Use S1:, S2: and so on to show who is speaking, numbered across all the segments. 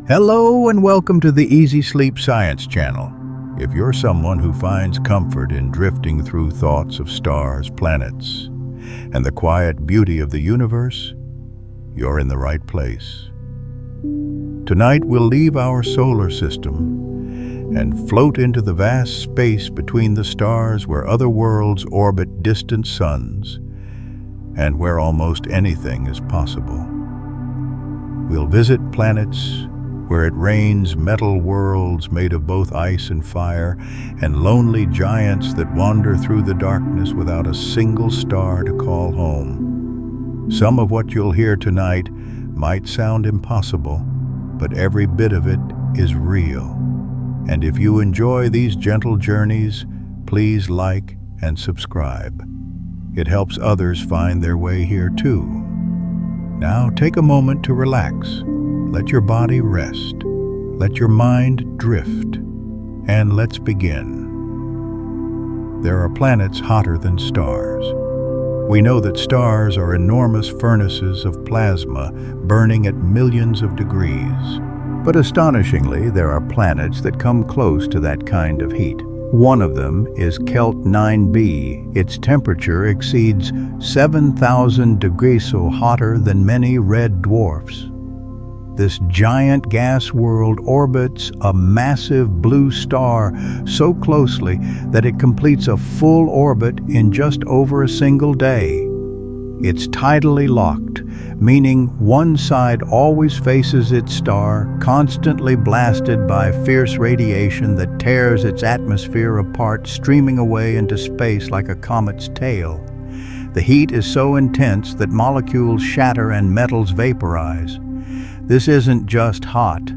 S1: Hello and welcome to the Easy Sleep Science channel. If you're someone who finds comfort in drifting through thoughts of stars, planets, and the quiet beauty of the universe, you're in the right place. Tonight we'll leave our solar system and float into the vast space between the stars where other worlds orbit distant suns and where almost anything is possible. We'll visit planets where it rains metal worlds made of both ice and fire, and lonely giants that wander through the darkness without a single star to call home. Some of what you'll hear tonight might sound impossible, but every bit of it is real. And if you enjoy these gentle journeys, please like and subscribe. It helps others find their way here too. Now take a moment to relax. Let your body rest, let your mind drift, and let's begin. There are planets hotter than stars. We know that stars are enormous furnaces of plasma burning at millions of degrees. But astonishingly, there are planets that come close to that kind of heat. One of them is Kelt 9b. Its temperature exceeds 7,000 degrees, so hotter than many red dwarfs. This giant gas world orbits a massive blue star so closely that it completes a full orbit in just over a single day. It's tidally locked, meaning one side always faces its star, constantly blasted by fierce radiation that tears its atmosphere apart, streaming away into space like a comet's tail. The heat is so intense that molecules shatter and metals vaporize. This isn't just hot,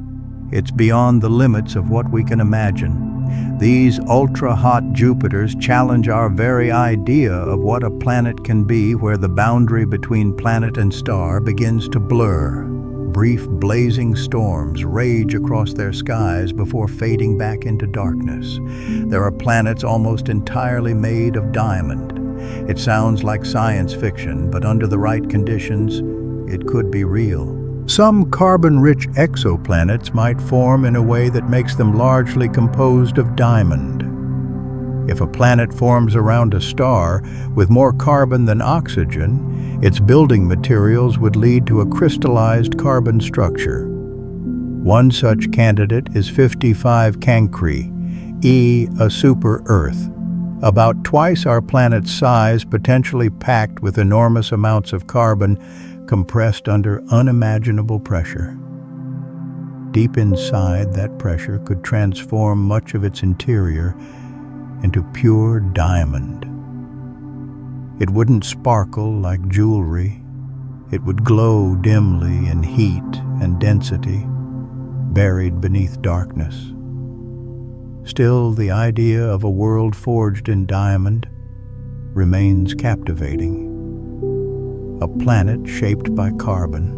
S1: it's beyond the limits of what we can imagine. These ultra-hot Jupiters challenge our very idea of what a planet can be, where the boundary between planet and star begins to blur. Brief blazing storms rage across their skies before fading back into darkness. There are planets almost entirely made of diamond. It sounds like science fiction, but under the right conditions, it could be real. Some carbon-rich exoplanets might form in a way that makes them largely composed of diamond. If a planet forms around a star with more carbon than oxygen, its building materials would lead to a crystallized carbon structure. One such candidate is 55 Cancri, a super-Earth, about twice our planet's size, potentially packed with enormous amounts of carbon compressed under unimaginable pressure. Deep inside, that pressure could transform much of its interior into pure diamond. It wouldn't sparkle like jewelry. It would glow dimly in heat and density, buried beneath darkness. Still, the idea of a world forged in diamond remains captivating. A planet shaped by carbon,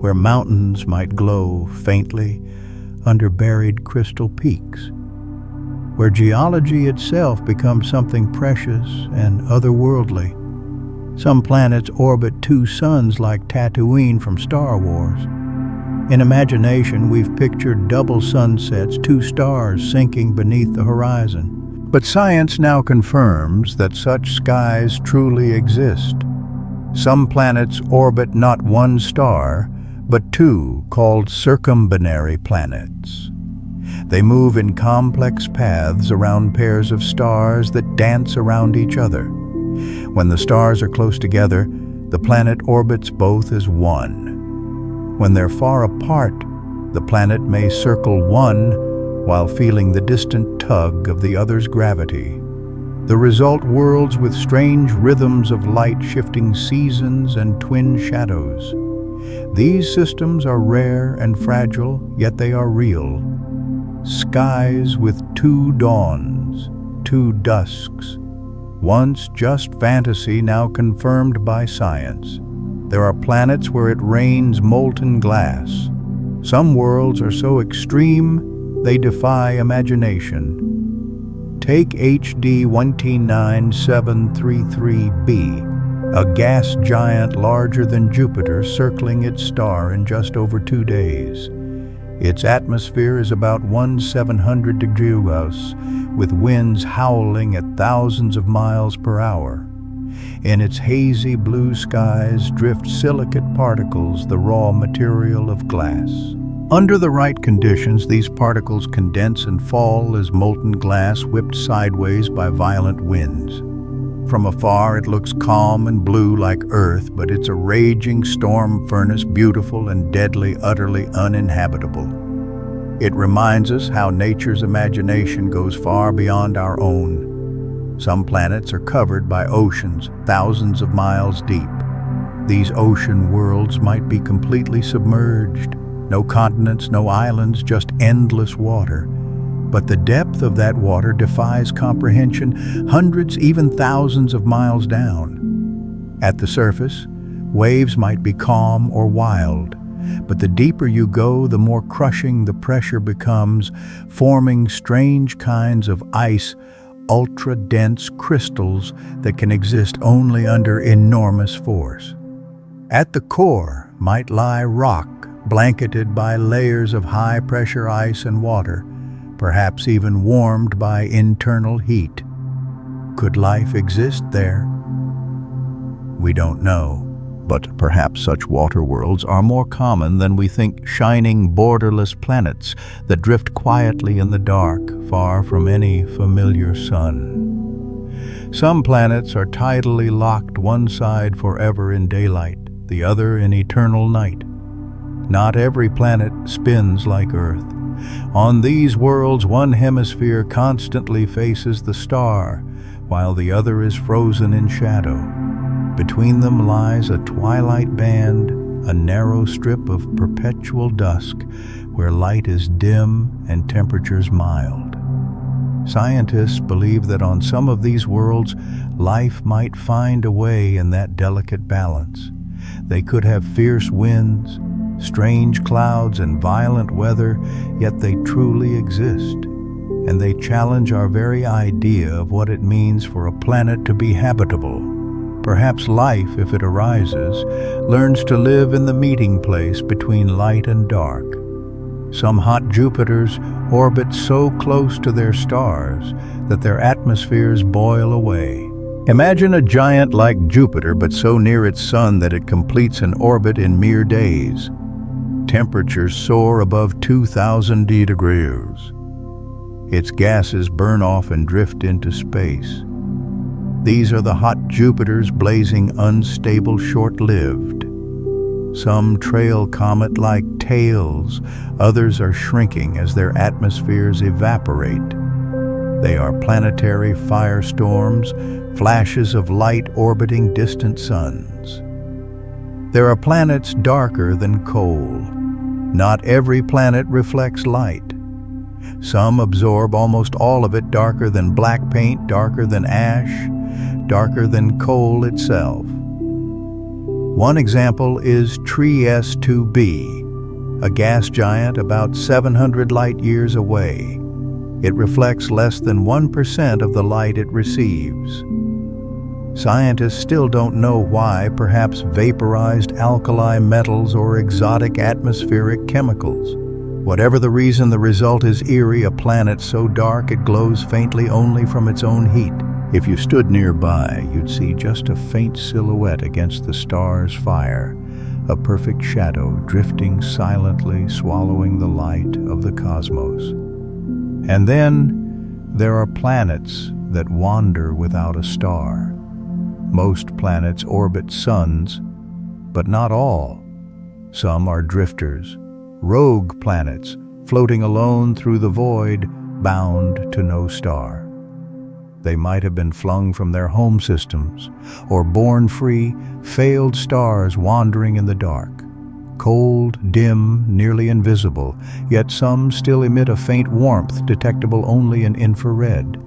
S1: where mountains might glow faintly under buried crystal peaks, where geology itself becomes something precious and otherworldly. Some planets orbit two suns like Tatooine from Star Wars. In imagination, we've pictured double sunsets, two stars sinking beneath the horizon. But science now confirms that such skies truly exist. Some planets orbit not one star, but two, called circumbinary planets. They move in complex paths around pairs of stars that dance around each other. When the stars are close together, the planet orbits both as one. When they're far apart, the planet may circle one while feeling the distant tug of the other's gravity. The result, worlds with strange rhythms of light, shifting seasons, and twin shadows. These systems are rare and fragile, yet they are real. Skies with two dawns, two dusks. Once just fantasy, now confirmed by science. There are planets where it rains molten glass. Some worlds are so extreme, they defy imagination. Take HD 19733b, a gas giant larger than Jupiter circling its star in just over 2 days. Its atmosphere is about 1/700 degrees, with winds howling at thousands of miles per hour. In its hazy blue skies drift silicate particles, the raw material of glass. Under the right conditions, these particles condense and fall as molten glass whipped sideways by violent winds. From afar, it looks calm and blue like Earth, but it's a raging storm furnace, beautiful and deadly, utterly uninhabitable. It reminds us how nature's imagination goes far beyond our own. Some planets are covered by oceans thousands of miles deep. These ocean worlds might be completely submerged. No continents, no islands, just endless water. But the depth of that water defies comprehension, hundreds, even thousands of miles down. At the surface, waves might be calm or wild, but the deeper you go, the more crushing the pressure becomes, forming strange kinds of ice, ultra-dense crystals that can exist only under enormous force. At the core might lie rock, blanketed by layers of high-pressure ice and water, perhaps even warmed by internal heat. Could life exist there? We don't know, but perhaps such water worlds are more common than we think, shining, borderless planets that drift quietly in the dark, far from any familiar sun. Some planets are tidally locked, one side forever in daylight, the other in eternal night. Not every planet spins like Earth. On these worlds, one hemisphere constantly faces the star, while the other is frozen in shadow. Between them lies a twilight band, a narrow strip of perpetual dusk, where light is dim and temperatures mild. Scientists believe that on some of these worlds, life might find a way in that delicate balance. They could have fierce winds, strange clouds, and violent weather, yet they truly exist. And they challenge our very idea of what it means for a planet to be habitable. Perhaps life, if it arises, learns to live in the meeting place between light and dark. Some hot Jupiters orbit so close to their stars that their atmospheres boil away. Imagine a giant like Jupiter, but so near its sun that it completes an orbit in mere days. Temperatures soar above 2,000 degrees. Its gases burn off and drift into space. These are the hot Jupiters, blazing, unstable, short-lived. Some trail comet-like tails, others are shrinking as their atmospheres evaporate. They are planetary firestorms, flashes of light orbiting distant suns. There are planets darker than coal. Not every planet reflects light. Some absorb almost all of it, darker than black paint, darker than ash, darker than coal itself. One example is TREE 2b, a gas giant about 700 light-years away. It reflects less than 1% of the light it receives. Scientists still don't know why, perhaps vaporized alkali metals or exotic atmospheric chemicals. Whatever the reason, the result is eerie, a planet so dark it glows faintly only from its own heat. If you stood nearby, you'd see just a faint silhouette against the star's fire, a perfect shadow drifting silently, swallowing the light of the cosmos. And then there are planets that wander without a star. Most planets orbit suns, but not all. Some are drifters, rogue planets, floating alone through the void, bound to no star. They might have been flung from their home systems, or born free, failed stars wandering in the dark. Cold, dim, nearly invisible, yet some still emit a faint warmth detectable only in infrared.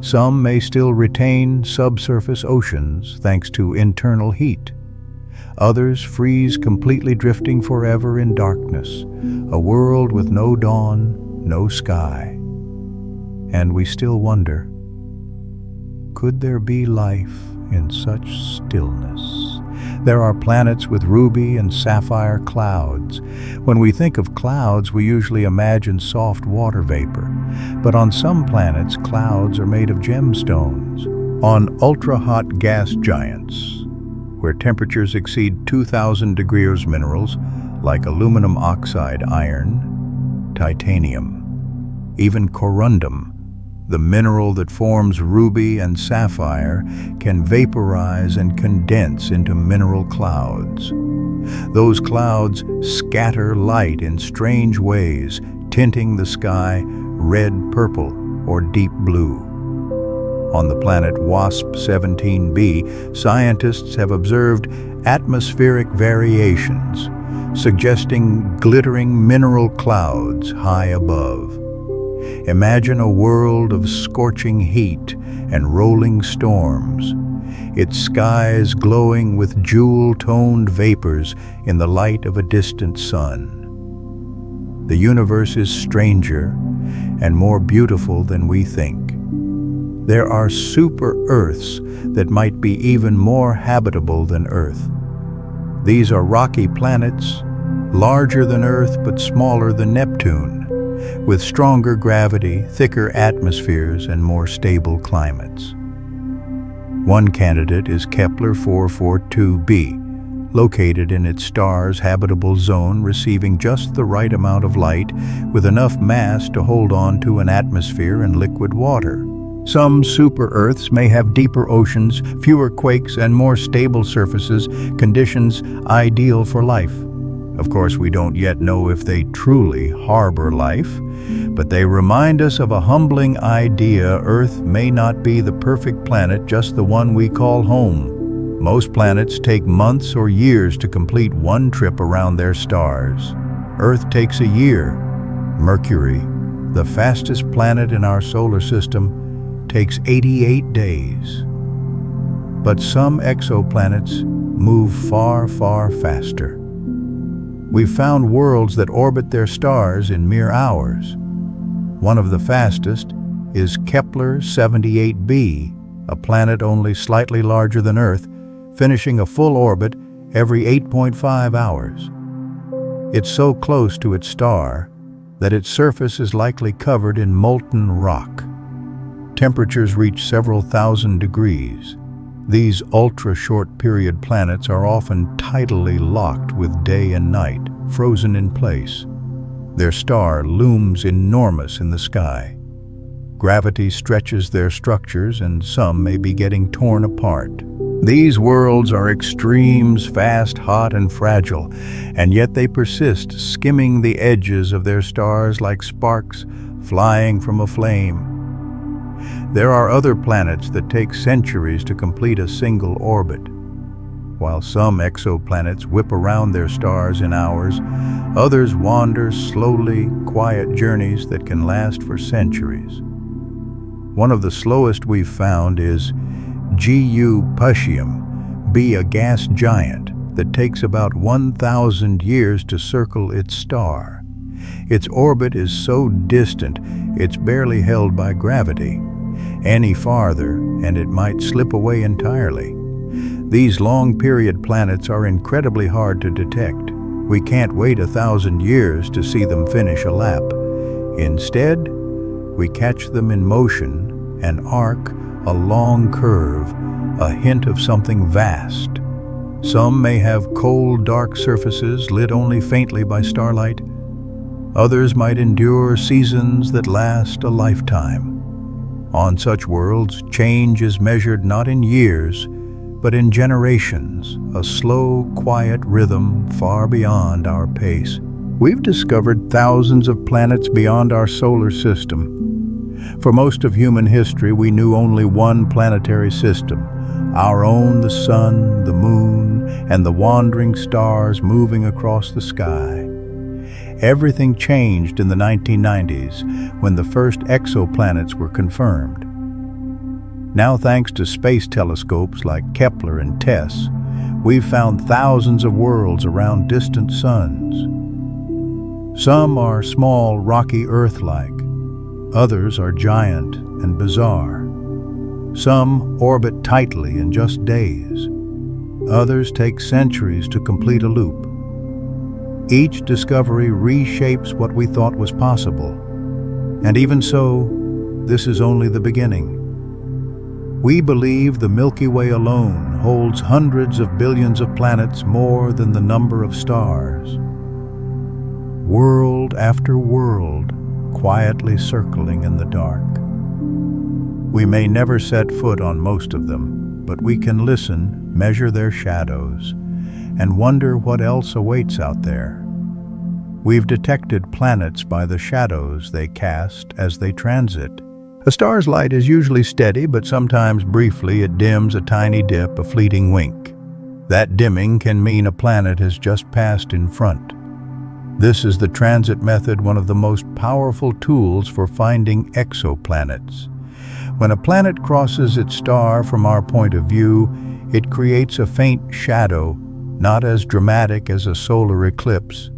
S1: Some may still retain subsurface oceans thanks to internal heat. Others freeze completely, drifting forever in darkness, a world with no dawn, no sky. And we still wonder, could there be life in such stillness? There are planets with ruby and sapphire clouds. When we think of clouds, we usually imagine soft water vapor. But on some planets, clouds are made of gemstones. On ultra-hot gas giants, where temperatures exceed 2,000 degrees, minerals like aluminum oxide, iron, titanium, even corundum, the mineral that forms ruby and sapphire, can vaporize and condense into mineral clouds. Those clouds scatter light in strange ways, tinting the sky red, purple, or deep blue. On the planet WASP-17b, scientists have observed atmospheric variations, suggesting glittering mineral clouds high above. Imagine a world of scorching heat and rolling storms, its skies glowing with jewel-toned vapors in the light of a distant sun. The universe is stranger and more beautiful than we think. There are super-Earths that might be even more habitable than Earth. These are rocky planets, larger than Earth but smaller than Neptune, with stronger gravity, thicker atmospheres, and more stable climates. One candidate is Kepler 442b, located in its star's habitable zone, receiving just the right amount of light with enough mass to hold on to an atmosphere and liquid water. Some super-Earths may have deeper oceans, fewer quakes, and more stable surfaces, conditions ideal for life. Of course, we don't yet know if they truly harbor life, but they remind us of a humbling idea: Earth may not be the perfect planet, just the one we call home. Most planets take months or years to complete one trip around their stars. Earth takes a year. Mercury, the fastest planet in our solar system, takes 88 days. But some exoplanets move far, far faster. We've found worlds that orbit their stars in mere hours. One of the fastest is Kepler 78b, a planet only slightly larger than Earth, finishing a full orbit every 8.5 hours. It's so close to its star that its surface is likely covered in molten rock. Temperatures reach several thousand degrees. These ultra-short period planets are often tidally locked with day and night, frozen in place. Their star looms enormous in the sky. Gravity stretches their structures, and some may be getting torn apart. These worlds are extremes, fast, hot, and fragile, and yet they persist, skimming the edges of their stars like sparks flying from a flame. There are other planets that take centuries to complete a single orbit. While some exoplanets whip around their stars in hours, others wander slowly, quiet journeys that can last for centuries. One of the slowest we've found is Gu Puscium b, a gas giant that takes about 1,000 years to circle its star. Its orbit is so distant, it's barely held by gravity. Any farther, and it might slip away entirely. These long-period planets are incredibly hard to detect. We can't wait 1,000 years to see them finish a lap. Instead, we catch them in motion, an arc, a long curve, a hint of something vast. Some may have cold, dark surfaces lit only faintly by starlight. Others might endure seasons that last a lifetime. On such worlds, change is measured not in years, but in generations, a slow, quiet rhythm far beyond our pace. We've discovered thousands of planets beyond our solar system. For most of human history, we knew only one planetary system, our own: the sun, the moon, and the wandering stars moving across the sky. Everything changed in the 1990s when the first exoplanets were confirmed. Now, thanks to space telescopes like Kepler and TESS, we've found thousands of worlds around distant suns. Some are small, rocky Earth-like. Others are giant and bizarre. Some orbit tightly in just days. others take centuries to complete a loop. Each discovery reshapes what we thought was possible. And even so, this is only the beginning. We believe the Milky Way alone holds hundreds of billions of planets, more than the number of stars. World after world, quietly circling in the dark. We may never set foot on most of them, but we can listen, measure their shadows, and wonder what else awaits out there. We've detected planets by the shadows they cast as they transit. A star's light is usually steady, but sometimes briefly it dims, a tiny dip, a fleeting wink. That dimming can mean a planet has just passed in front. This is the transit method, one of the most powerful tools for finding exoplanets. When a planet crosses its star from our point of view, it creates a faint shadow, not as dramatic as a solar eclipse,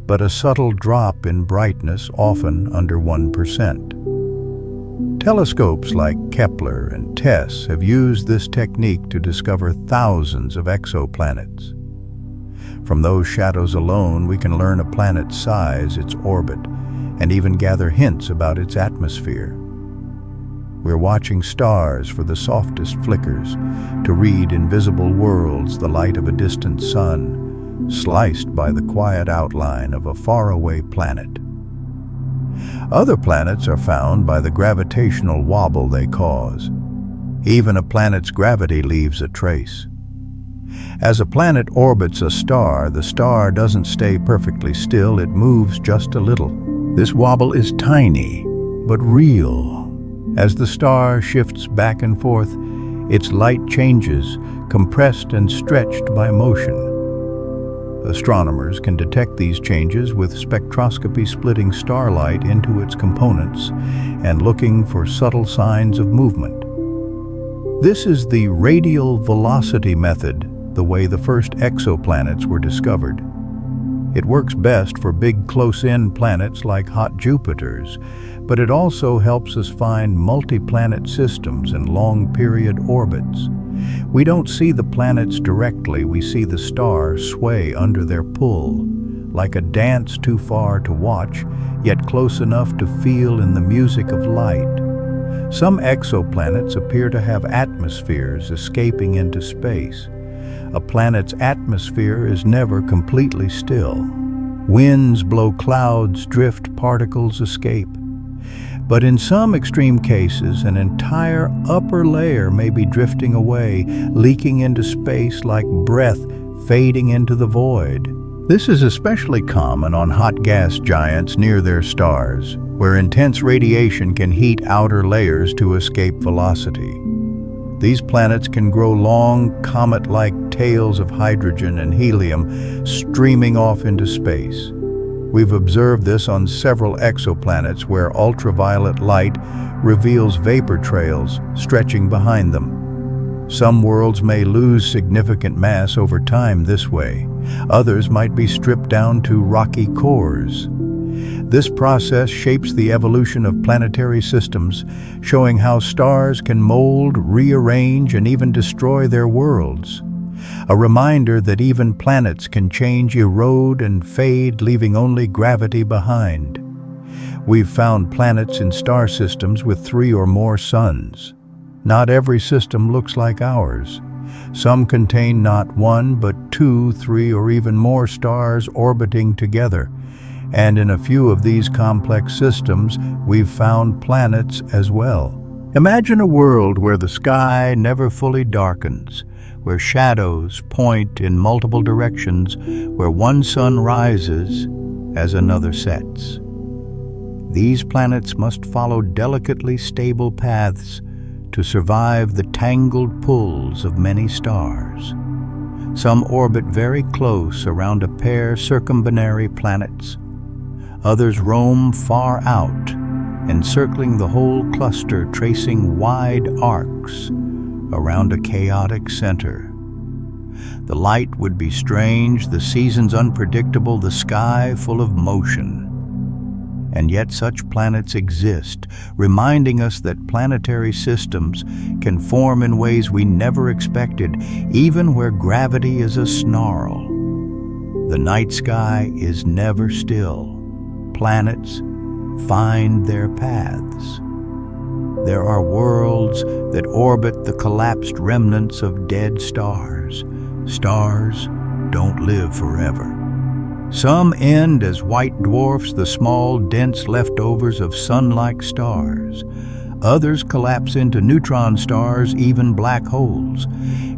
S1: but a subtle drop in brightness, often under 1%. Telescopes like Kepler and TESS have used this technique to discover thousands of exoplanets. From those shadows alone, we can learn a planet's size, its orbit, and even gather hints about its atmosphere. We're watching stars for the softest flickers, to read invisible worlds, the light of a distant sun, sliced by the quiet outline of a faraway planet. Other planets are found by the gravitational wobble they cause. Even a planet's gravity leaves a trace. As a planet orbits a star, the star doesn't stay perfectly still, it moves just a little. This wobble is tiny, but real. As the star shifts back and forth, its light changes, compressed and stretched by motion. Astronomers can detect these changes with spectroscopy, splitting starlight into its components and looking for subtle signs of movement. This is the radial velocity method, the way the first exoplanets were discovered. It works best for big close-in planets like hot Jupiters, but it also helps us find multi-planet systems in long-period orbits. We don't see the planets directly, we see the stars sway under their pull, like a dance too far to watch, yet close enough to feel in the music of light. Some exoplanets appear to have atmospheres escaping into space. A planet's atmosphere is never completely still. Winds blow clouds, drift, particles escape. But in some extreme cases, an entire upper layer may be drifting away, leaking into space like breath fading into the void. This is especially common on hot gas giants near their stars, where intense radiation can heat outer layers to escape velocity. These planets can grow long, comet-like tails of hydrogen and helium streaming off into space. We've observed this on several exoplanets where ultraviolet light reveals vapor trails stretching behind them. Some worlds may lose significant mass over time this way. Others might be stripped down to rocky cores. This process shapes the evolution of planetary systems, showing how stars can mold, rearrange, and even destroy their worlds. A reminder that even planets can change, erode, and fade, leaving only gravity behind. We've found planets in star systems with 3 or more suns. Not every system looks like ours. Some contain not 1, but 2, 3, or even more stars orbiting together. And in a few of these complex systems, we've found planets as well. Imagine a world where the sky never fully darkens, where shadows point in multiple directions, where one sun rises as another sets. These planets must follow delicately stable paths to survive the tangled pulls of many stars. Some orbit very close around a pair circumbinary planets. Others roam far out, encircling the whole cluster, tracing wide arcs around a chaotic center. The light would be strange, the seasons unpredictable, the sky full of motion. And yet such planets exist, reminding us that planetary systems can form in ways we never expected, even where gravity is a snarl. The night sky is never still. Planets find their paths. There are worlds that orbit the collapsed remnants of dead stars. Stars don't live forever. Some end as white dwarfs, the small, dense leftovers of sun-like stars. Others collapse into neutron stars, even black holes.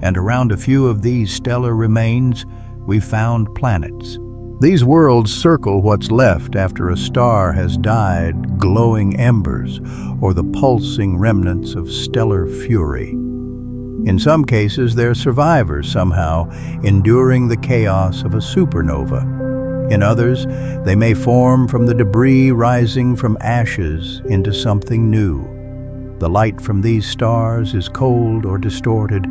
S1: And around a few of these stellar remains, we found planets. These worlds circle what's left after a star has died, glowing embers, or the pulsing remnants of stellar fury. In some cases, they're survivors somehow, enduring the chaos of a supernova. In others, they may form from the debris rising from ashes into something new. The light from these stars is cold or distorted,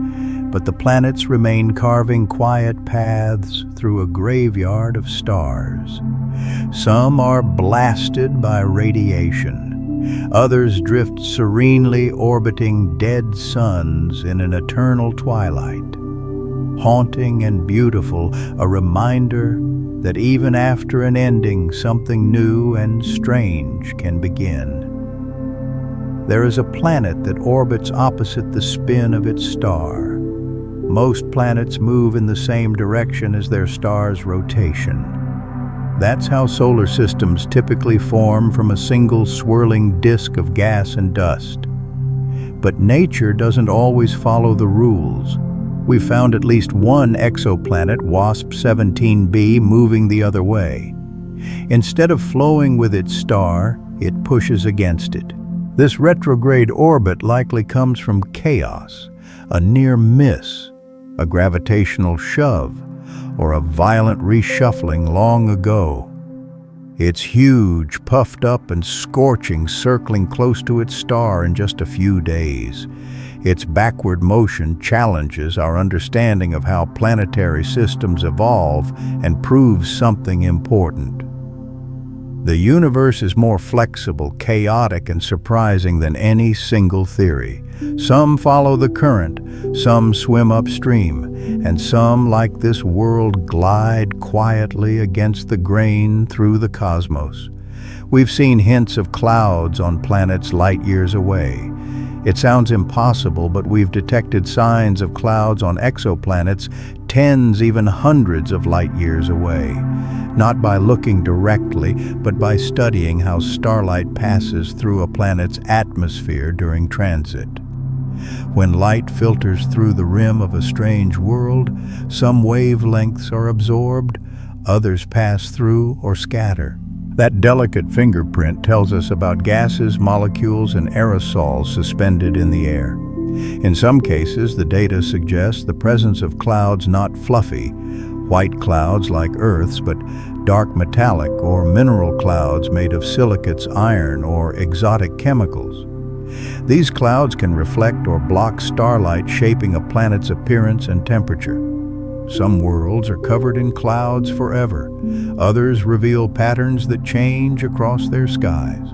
S1: but the planets remain carving quiet paths through a graveyard of stars. Some are blasted by radiation. Others drift serenely orbiting dead suns in an eternal twilight. Haunting and beautiful, a reminder that even after an ending, something new and strange can begin. There is a planet that orbits opposite the spin of its star. Most planets move in the same direction as their star's rotation. That's how solar systems typically form, from a single swirling disk of gas and dust. But nature doesn't always follow the rules. We found at least one exoplanet, WASP-17b, moving the other way. Instead of flowing with its star, it pushes against it. This retrograde orbit likely comes from chaos, a near miss, a gravitational shove, or a violent reshuffling long ago. It's huge, puffed up and scorching, circling close to its star in just a few days. Its backward motion challenges our understanding of how planetary systems evolve and proves something important. The universe is more flexible, chaotic, and surprising than any single theory. Some follow the current, some swim upstream, and some, like this world, glide quietly against the grain through the cosmos. We've seen hints of clouds on planets light years away. It sounds impossible, but we've detected signs of clouds on exoplanets tens, even hundreds of light years away. Not by looking directly, but by studying how starlight passes through a planet's atmosphere during transit. When light filters through the rim of a strange world, some wavelengths are absorbed, others pass through or scatter. That delicate fingerprint tells us about gases, molecules, and aerosols suspended in the air. In some cases, the data suggests the presence of clouds not fluffy, white clouds like Earth's, but dark metallic or mineral clouds made of silicates, iron, or exotic chemicals. These clouds can reflect or block starlight, shaping a planet's appearance and temperature. Some worlds are covered in clouds forever. Others reveal patterns that change across their skies.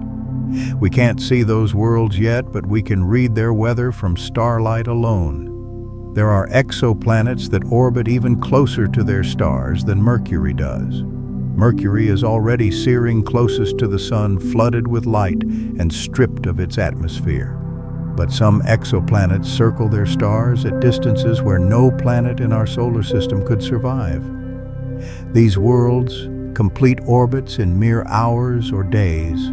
S1: We can't see those worlds yet, but we can read their weather from starlight alone. There are exoplanets that orbit even closer to their stars than Mercury does. Mercury is already searing closest to the sun, flooded with light and stripped of its atmosphere. But some exoplanets circle their stars at distances where no planet in our solar system could survive. These worlds complete orbits in mere hours or days.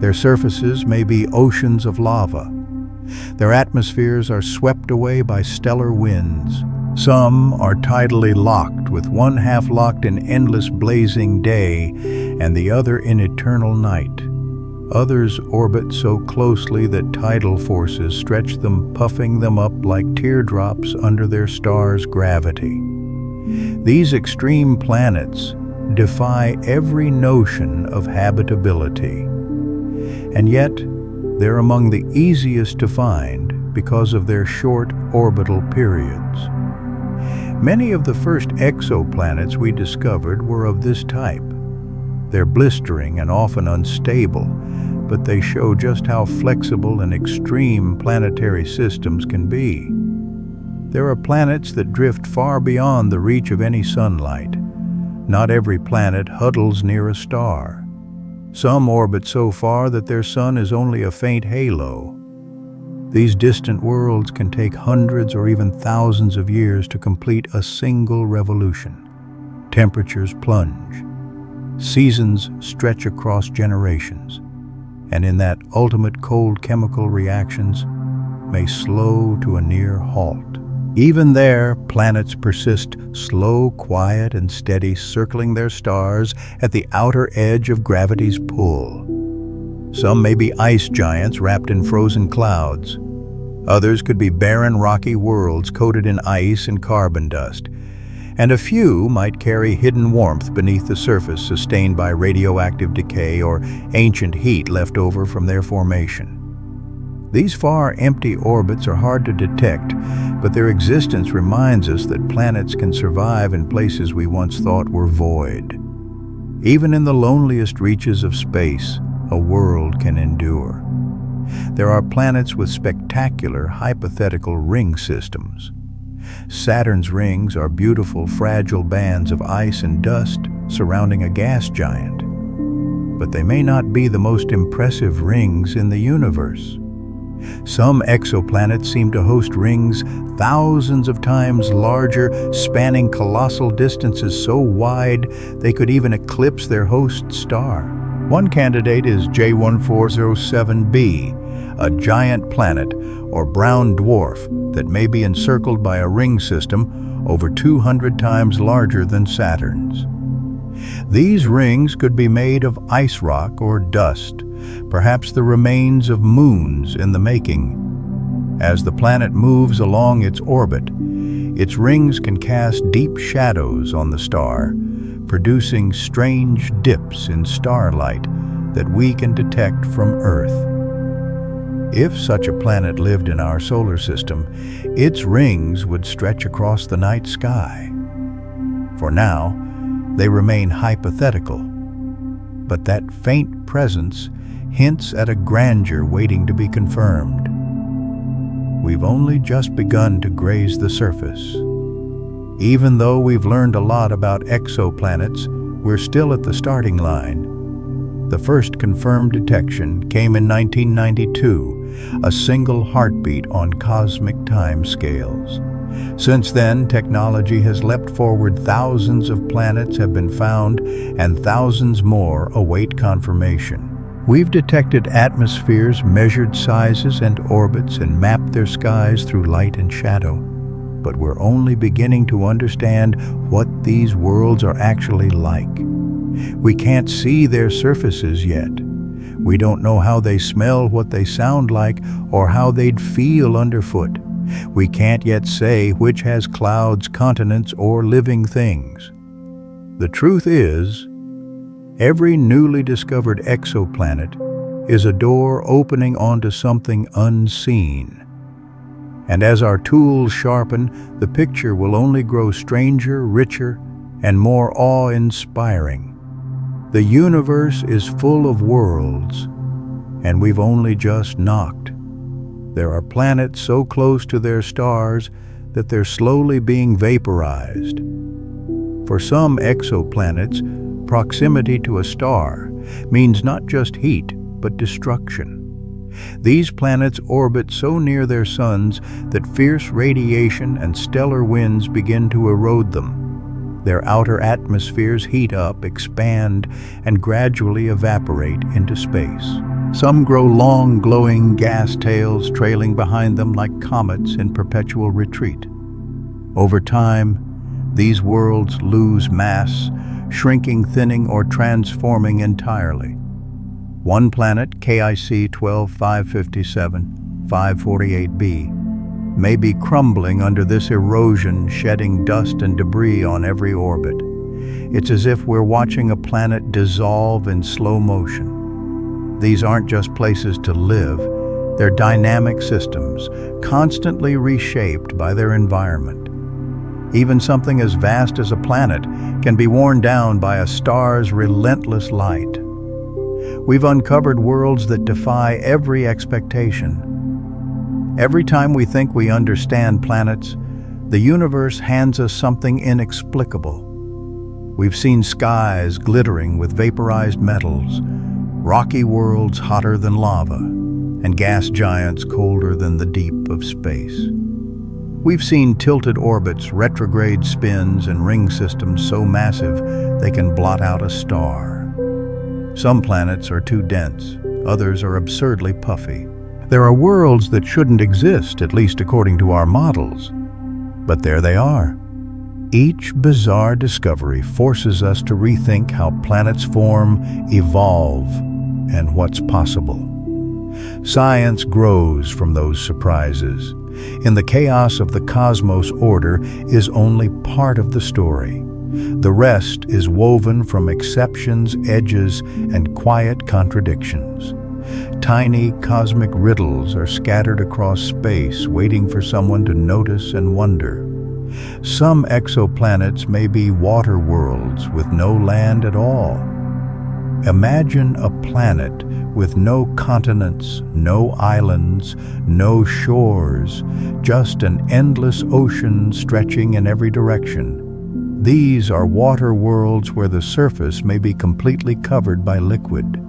S1: Their surfaces may be oceans of lava. Their atmospheres are swept away by stellar winds. Some are tidally locked, with one half locked in endless blazing day and the other in eternal night. Others orbit so closely that tidal forces stretch them, puffing them up like teardrops under their star's gravity. These extreme planets defy every notion of habitability. And yet, they're among the easiest to find because of their short orbital periods. Many of the first exoplanets we discovered were of this type. They're blistering and often unstable, but they show just how flexible and extreme planetary systems can be. There are planets that drift far beyond the reach of any sunlight. Not every planet huddles near a star. Some orbit so far that their sun is only a faint halo. These distant worlds can take hundreds or even thousands of years to complete a single revolution. Temperatures plunge. Seasons stretch across generations. And in that ultimate cold, chemical reactions may slow to a near halt. Even there, planets persist, slow, quiet, and steady, circling their stars at the outer edge of gravity's pull. Some may be ice giants wrapped in frozen clouds. Others could be barren, rocky worlds coated in ice and carbon dust. And a few might carry hidden warmth beneath the surface, sustained by radioactive decay or ancient heat left over from their formation. These far, empty orbits are hard to detect, but their existence reminds us that planets can survive in places we once thought were void. Even in the loneliest reaches of space, a world can endure. There are planets with spectacular hypothetical ring systems. Saturn's rings are beautiful, fragile bands of ice and dust surrounding a gas giant. But they may not be the most impressive rings in the universe. Some exoplanets seem to host rings thousands of times larger, spanning colossal distances so wide they could even eclipse their host star. One candidate is J1407b, a giant planet or brown dwarf that may be encircled by a ring system over 200 times larger than Saturn's. These rings could be made of ice rock or dust, perhaps the remains of moons in the making. As the planet moves along its orbit, its rings can cast deep shadows on the star, producing strange dips in starlight that we can detect from Earth. If such a planet lived in our solar system, its rings would stretch across the night sky. For now, they remain hypothetical, but that faint presence hints at a grandeur waiting to be confirmed. We've only just begun to graze the surface. Even though we've learned a lot about exoplanets, we're still at the starting line. The first confirmed detection came in 1992, a single heartbeat on cosmic time scales. Since then, technology has leapt forward. Thousands of planets have been found, and thousands more await confirmation. We've detected atmospheres, measured sizes and orbits, and mapped their skies through light and shadow. But we're only beginning to understand what these worlds are actually like. We can't see their surfaces yet. We don't know how they smell, what they sound like, or how they'd feel underfoot. We can't yet say which has clouds, continents, or living things. The truth is, every newly discovered exoplanet is a door opening onto something unseen. And as our tools sharpen, the picture will only grow stranger, richer, and more awe-inspiring. The universe is full of worlds, and we've only just knocked. There are planets so close to their stars that they're slowly being vaporized. For some exoplanets, proximity to a star means not just heat, but destruction. These planets orbit so near their suns that fierce radiation and stellar winds begin to erode them. Their outer atmospheres heat up, expand, and gradually evaporate into space. Some grow long, glowing gas tails trailing behind them like comets in perpetual retreat. Over time, these worlds lose mass, shrinking, thinning, or transforming entirely. One planet, KIC 12557-548b, may be crumbling under this erosion, shedding dust and debris on every orbit. It's as if we're watching a planet dissolve in slow motion. These aren't just places to live, they're dynamic systems, constantly reshaped by their environment. Even something as vast as a planet can be worn down by a star's relentless light. We've uncovered worlds that defy every expectation. Every time we think we understand planets, the universe hands us something inexplicable. We've seen skies glittering with vaporized metals, rocky worlds hotter than lava, and gas giants colder than the deep of space. We've seen tilted orbits, retrograde spins, and ring systems so massive they can blot out a star. Some planets are too dense, others are absurdly puffy. There are worlds that shouldn't exist, at least according to our models. But there they are. Each bizarre discovery forces us to rethink how planets form, evolve, and what's possible. Science grows from those surprises. In the chaos of the cosmos, order is only part of the story. The rest is woven from exceptions, edges, and quiet contradictions. Tiny cosmic riddles are scattered across space, waiting for someone to notice and wonder. Some exoplanets may be water worlds with no land at all. Imagine a planet with no continents, no islands, no shores, just an endless ocean stretching in every direction. These are water worlds where the surface may be completely covered by liquid.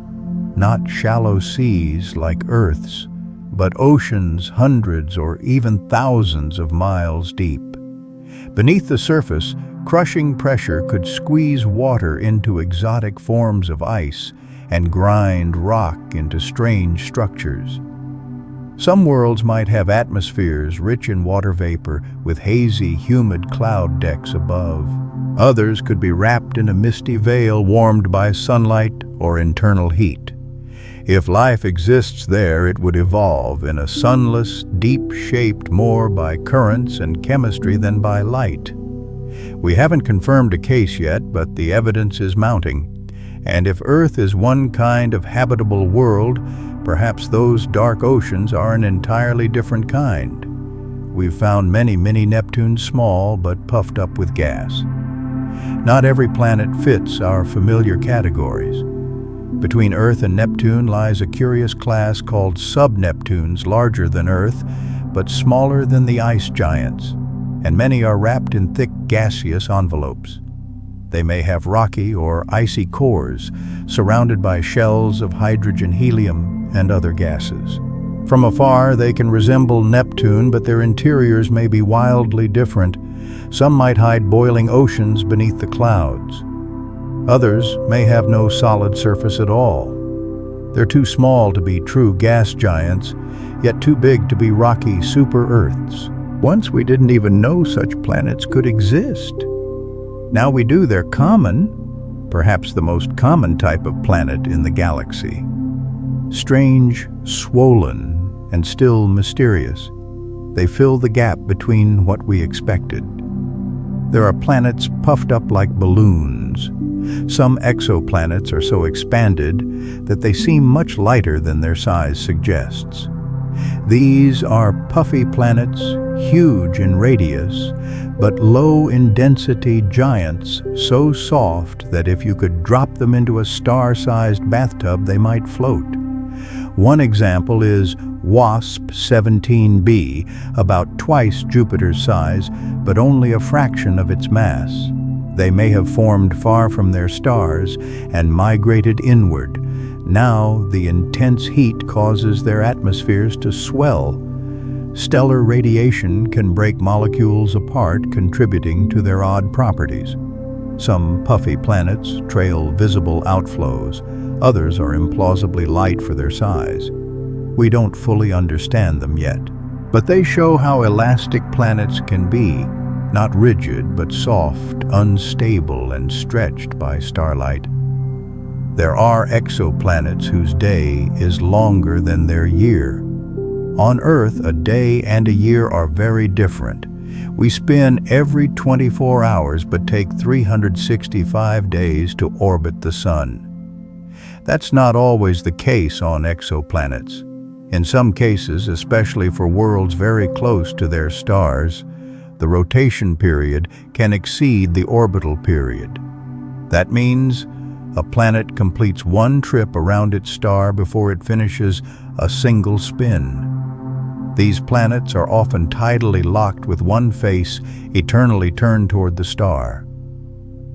S1: Not shallow seas like Earth's, but oceans hundreds or even thousands of miles deep. Beneath the surface, crushing pressure could squeeze water into exotic forms of ice and grind rock into strange structures. Some worlds might have atmospheres rich in water vapor with hazy, humid cloud decks above. Others could be wrapped in a misty veil warmed by sunlight or internal heat. If life exists there, it would evolve in a sunless, deep shaped more by currents and chemistry than by light. We haven't confirmed a case yet, but the evidence is mounting. And if Earth is one kind of habitable world, perhaps those dark oceans are an entirely different kind. We've found many mini-Neptunes, small but puffed up with gas. Not every planet fits our familiar categories. Between Earth and Neptune lies a curious class called sub-Neptunes, larger than Earth, but smaller than the ice giants, and many are wrapped in thick gaseous envelopes. They may have rocky or icy cores, surrounded by shells of hydrogen, helium, and other gases. From afar, they can resemble Neptune, but their interiors may be wildly different. Some might hide boiling oceans beneath the clouds. Others may have no solid surface at all. They're too small to be true gas giants, yet too big to be rocky super-Earths. Once we didn't even know such planets could exist. Now we do. They're common, perhaps the most common type of planet in the galaxy. Strange, swollen, and still mysterious. They fill the gap between what we expected. There are planets puffed up like balloons. Some exoplanets are so expanded that they seem much lighter than their size suggests. These are puffy planets, huge in radius, but low in density giants, so soft that if you could drop them into a star-sized bathtub, they might float. One example is WASP 17b, about twice Jupiter's size, but only a fraction of its mass. They may have formed far from their stars and migrated inward. Now the intense heat causes their atmospheres to swell. Stellar radiation can break molecules apart, contributing to their odd properties. Some puffy planets trail visible outflows. Others are implausibly light for their size. We don't fully understand them yet, but they show how elastic planets can be, not rigid but soft, unstable, and stretched by starlight. There are exoplanets whose day is longer than their year. On Earth, a day and a year are very different. We spin every 24 hours but take 365 days to orbit the Sun. That's not always the case on exoplanets. In some cases, especially for worlds very close to their stars, the the rotation period can exceed the orbital period. That means a planet completes one trip around its star before it finishes a single spin. These planets are often tidally locked with one face eternally turned toward the star.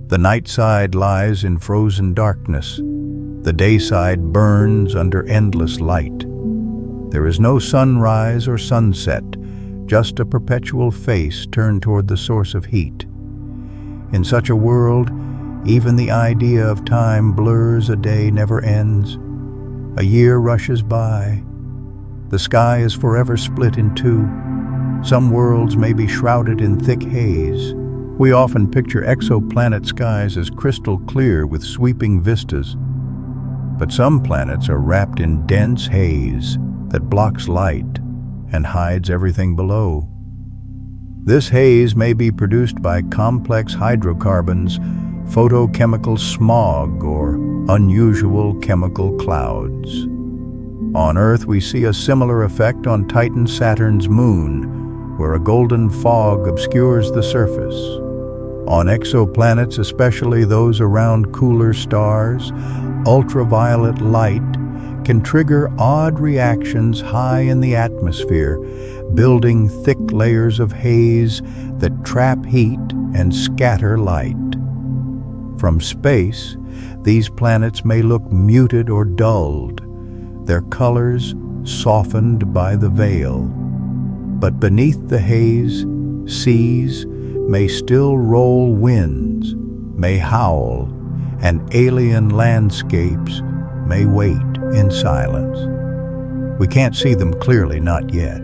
S1: The night side lies in frozen darkness. The day side burns under endless light. There is no sunrise or sunset, just a perpetual face turned toward the source of heat. In such a world, even the idea of time blurs. A day never ends. A year rushes by. The sky is forever split in two. Some worlds may be shrouded in thick haze. We often picture exoplanet skies as crystal clear with sweeping vistas. But some planets are wrapped in dense haze that blocks light and hides everything below. This haze may be produced by complex hydrocarbons, photochemical smog, or unusual chemical clouds. On Earth, we see a similar effect on Titan Saturn's moon, where a golden fog obscures the surface. On exoplanets, especially those around cooler stars, ultraviolet light can trigger odd reactions high in the atmosphere, building thick layers of haze that trap heat and scatter light. From space, these planets may look muted or dulled, their colors softened by the veil. But beneath the haze, seas may still roll winds, may howl, and alien landscapes may wait in silence. We can't see them clearly, not yet.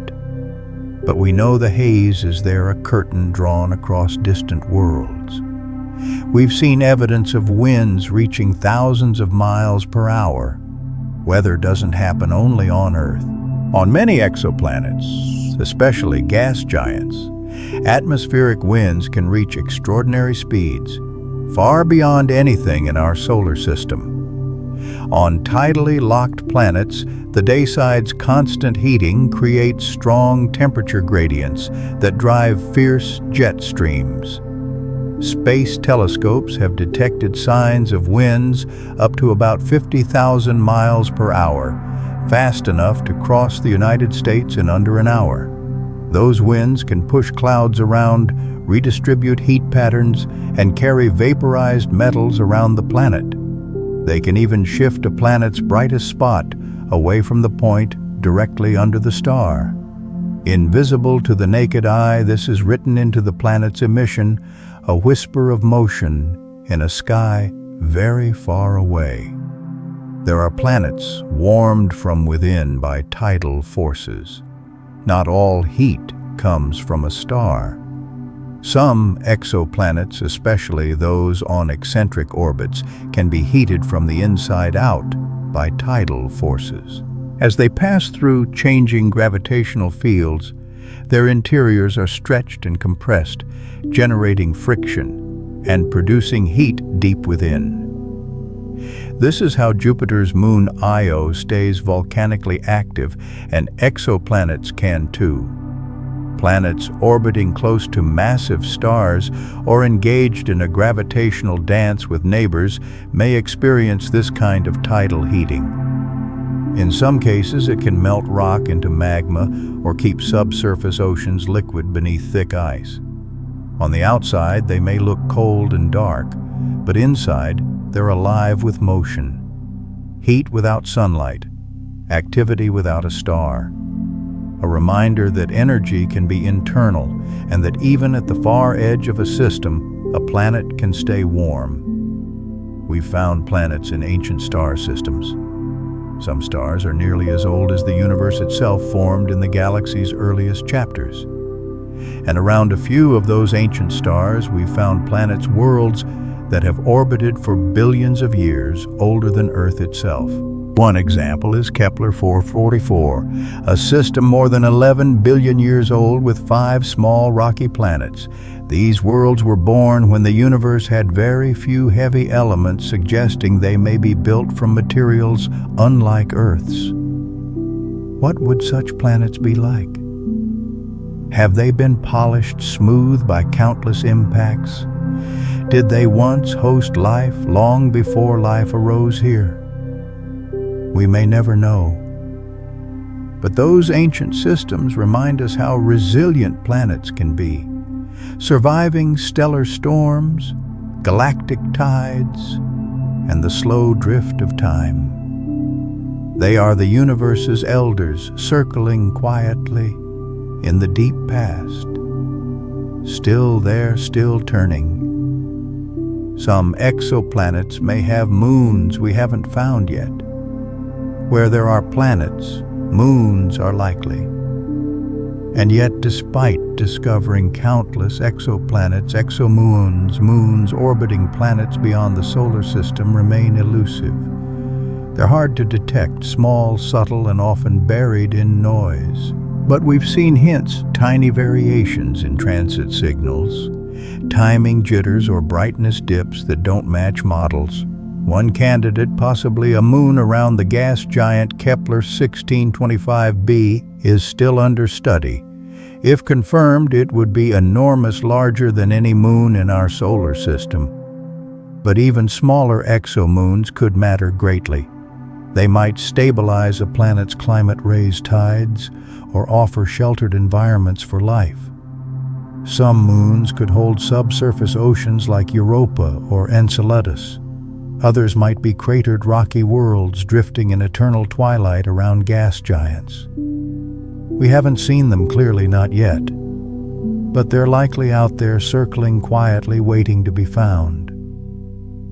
S1: But we know the haze is there, a curtain drawn across distant worlds. We've seen evidence of winds reaching thousands of miles per hour. Weather doesn't happen only on Earth. On many exoplanets, especially gas giants, atmospheric winds can reach extraordinary speeds, far beyond anything in our solar system. On tidally locked planets, the dayside's constant heating creates strong temperature gradients that drive fierce jet streams. Space telescopes have detected signs of winds up to about 50,000 miles per hour, fast enough to cross the United States in under an hour. Those winds can push clouds around, redistribute heat patterns, and carry vaporized metals around the planet. They can even shift a planet's brightest spot away from the point directly under the star. Invisible to the naked eye, this is written into the planet's emission, a whisper of motion in a sky very far away. There are planets warmed from within by tidal forces. Not all heat comes from a star. Some exoplanets, especially those on eccentric orbits, can be heated from the inside out by tidal forces. As they pass through changing gravitational fields, their interiors are stretched and compressed, generating friction and producing heat deep within. This is how Jupiter's moon Io stays volcanically active, and exoplanets can too. Planets orbiting close to massive stars or engaged in a gravitational dance with neighbors may experience this kind of tidal heating. In some cases, it can melt rock into magma or keep subsurface oceans liquid beneath thick ice. On the outside, they may look cold and dark, but inside, they're alive with motion. Heat without sunlight, activity without a star. A reminder that energy can be internal and that even at the far edge of a system, a planet can stay warm. We've found planets in ancient star systems. Some stars are nearly as old as the universe itself, formed in the galaxy's earliest chapters. And around a few of those ancient stars, we found planets' worlds that have orbited for billions of years, older than Earth itself. One example is Kepler 444, a system more than 11 billion years old with 5 small rocky planets. These worlds were born when the universe had very few heavy elements, suggesting they may be built from materials unlike Earth's. What would such planets be like? Have they been polished smooth by countless impacts? Did they once host life long before life arose here? We may never know. But those ancient systems remind us how resilient planets can be, surviving stellar storms, galactic tides, and the slow drift of time. They are the universe's elders circling quietly in the deep past, still there, still turning. Some exoplanets may have moons we haven't found yet. Where there are planets, moons are likely. And yet, despite discovering countless exoplanets, exomoons, moons orbiting planets beyond the solar system remain elusive. They're hard to detect, small, subtle, and often buried in noise. But we've seen hints, tiny variations in transit signals, timing jitters or brightness dips that don't match models. One candidate, possibly a moon around the gas giant Kepler 1625b, is still under study. If confirmed, it would be enormous, larger than any moon in our solar system. But even smaller exomoons could matter greatly. They might stabilize a planet's climate, raise tides, or offer sheltered environments for life. Some moons could hold subsurface oceans like Europa or Enceladus. Others might be cratered rocky worlds drifting in eternal twilight around gas giants. We haven't seen them clearly, not yet, but they're likely out there circling quietly, waiting to be found.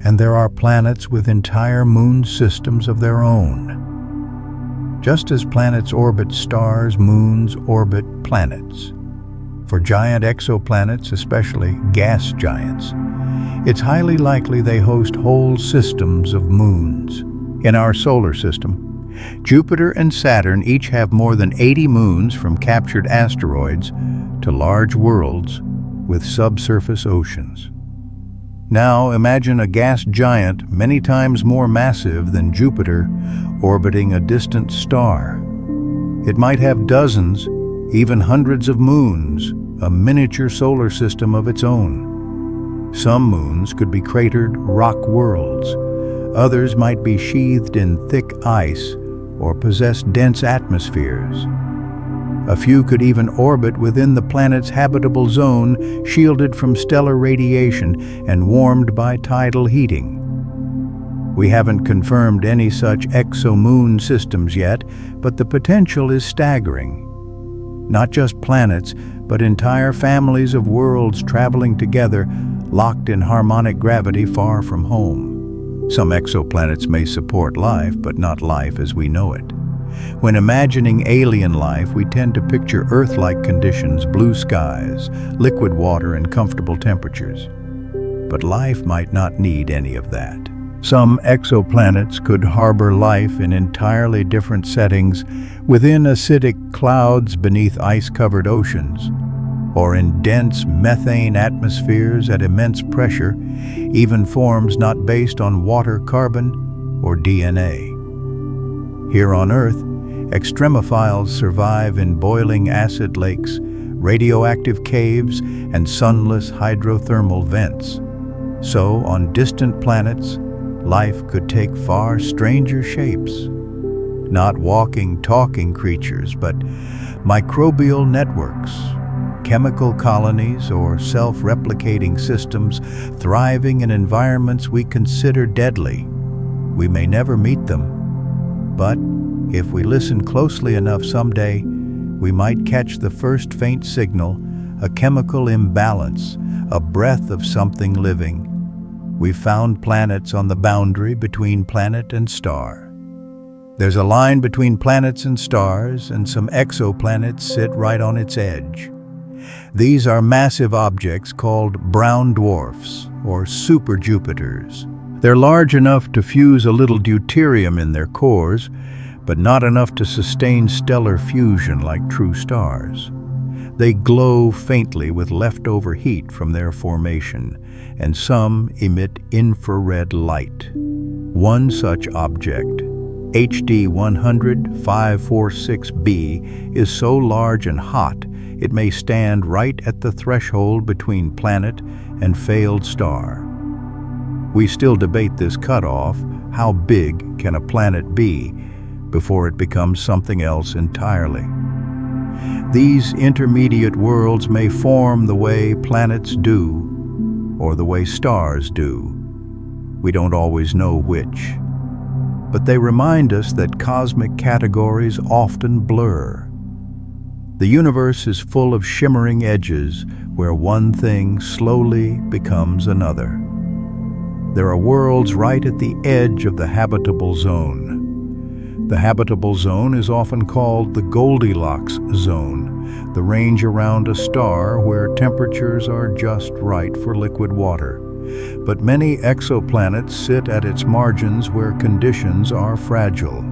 S1: And there are planets with entire moon systems of their own. Just as planets orbit stars, moons orbit planets. For giant exoplanets, especially gas giants, it's highly likely they host whole systems of moons. In our solar system, Jupiter and Saturn each have more than 80 moons, from captured asteroids to large worlds with subsurface oceans. Now imagine a gas giant many times more massive than Jupiter orbiting a distant star. It might have dozens, even hundreds of moons, a miniature solar system of its own. Some moons could be cratered rock worlds. Others might be sheathed in thick ice or possess dense atmospheres. A few could even orbit within the planet's habitable zone, shielded from stellar radiation and warmed by tidal heating. We haven't confirmed any such exomoon systems yet, but the potential is staggering. Not just planets, but entire families of worlds traveling together, locked in harmonic gravity far from home. Some exoplanets may support life, but not life as we know it. When imagining alien life, we tend to picture Earth-like conditions, blue skies, liquid water, and comfortable temperatures. But life might not need any of that. Some exoplanets could harbor life in entirely different settings, within acidic clouds beneath ice-covered oceans, or in dense methane atmospheres at immense pressure, even forms not based on water, carbon, or DNA. Here on Earth, extremophiles survive in boiling acid lakes, radioactive caves, and sunless hydrothermal vents. So, on distant planets, life could take far stranger shapes. Not walking, talking creatures, but microbial networks, chemical colonies, or self-replicating systems thriving in environments we consider deadly. We may never meet them, but if we listen closely enough someday, we might catch the first faint signal, a chemical imbalance, a breath of something living. We've found planets on the boundary between planet and star. There's a line between planets and stars, and some exoplanets sit right on its edge. These are massive objects called brown dwarfs, or super Jupiters. They're large enough to fuse a little deuterium in their cores, but not enough to sustain stellar fusion like true stars. They glow faintly with leftover heat from their formation, and some emit infrared light. One such object, HD 100-546b, is so large and hot it may stand right at the threshold between planet and failed star. We still debate this cutoff: how big can a planet be before it becomes something else entirely? These intermediate worlds may form the way planets do, or the way stars do. We don't always know which. But they remind us that cosmic categories often blur. The universe is full of shimmering edges where one thing slowly becomes another. There are worlds right at the edge of the habitable zone. The habitable zone is often called the Goldilocks zone, the range around a star where temperatures are just right for liquid water. But many exoplanets sit at its margins where conditions are fragile.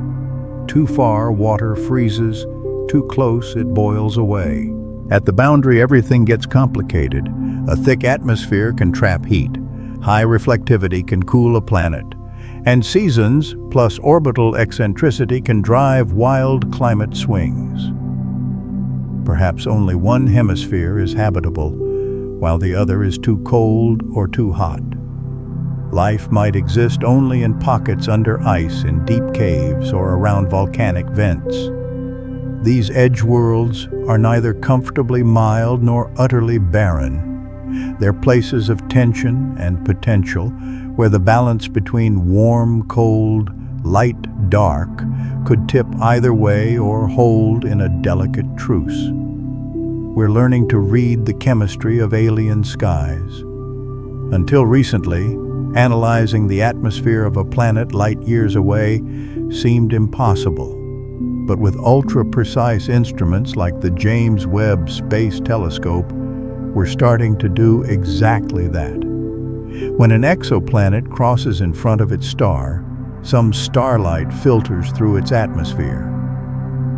S1: Too far, water freezes; too close, it boils away. At the boundary, everything gets complicated. A thick atmosphere can trap heat. High reflectivity can cool a planet. And seasons plus orbital eccentricity can drive wild climate swings. Perhaps only one hemisphere is habitable, while the other is too cold or too hot. Life might exist only in pockets under ice, in deep caves, or around volcanic vents. These edge worlds are neither comfortably mild nor utterly barren. They're places of tension and potential, where the balance between warm, cold, light, dark could tip either way or hold in a delicate truce. We're learning to read the chemistry of alien skies. Until recently, analyzing the atmosphere of a planet light years away seemed impossible. But with ultra-precise instruments like the James Webb Space Telescope, we're starting to do exactly that. When an exoplanet crosses in front of its star, some starlight filters through its atmosphere.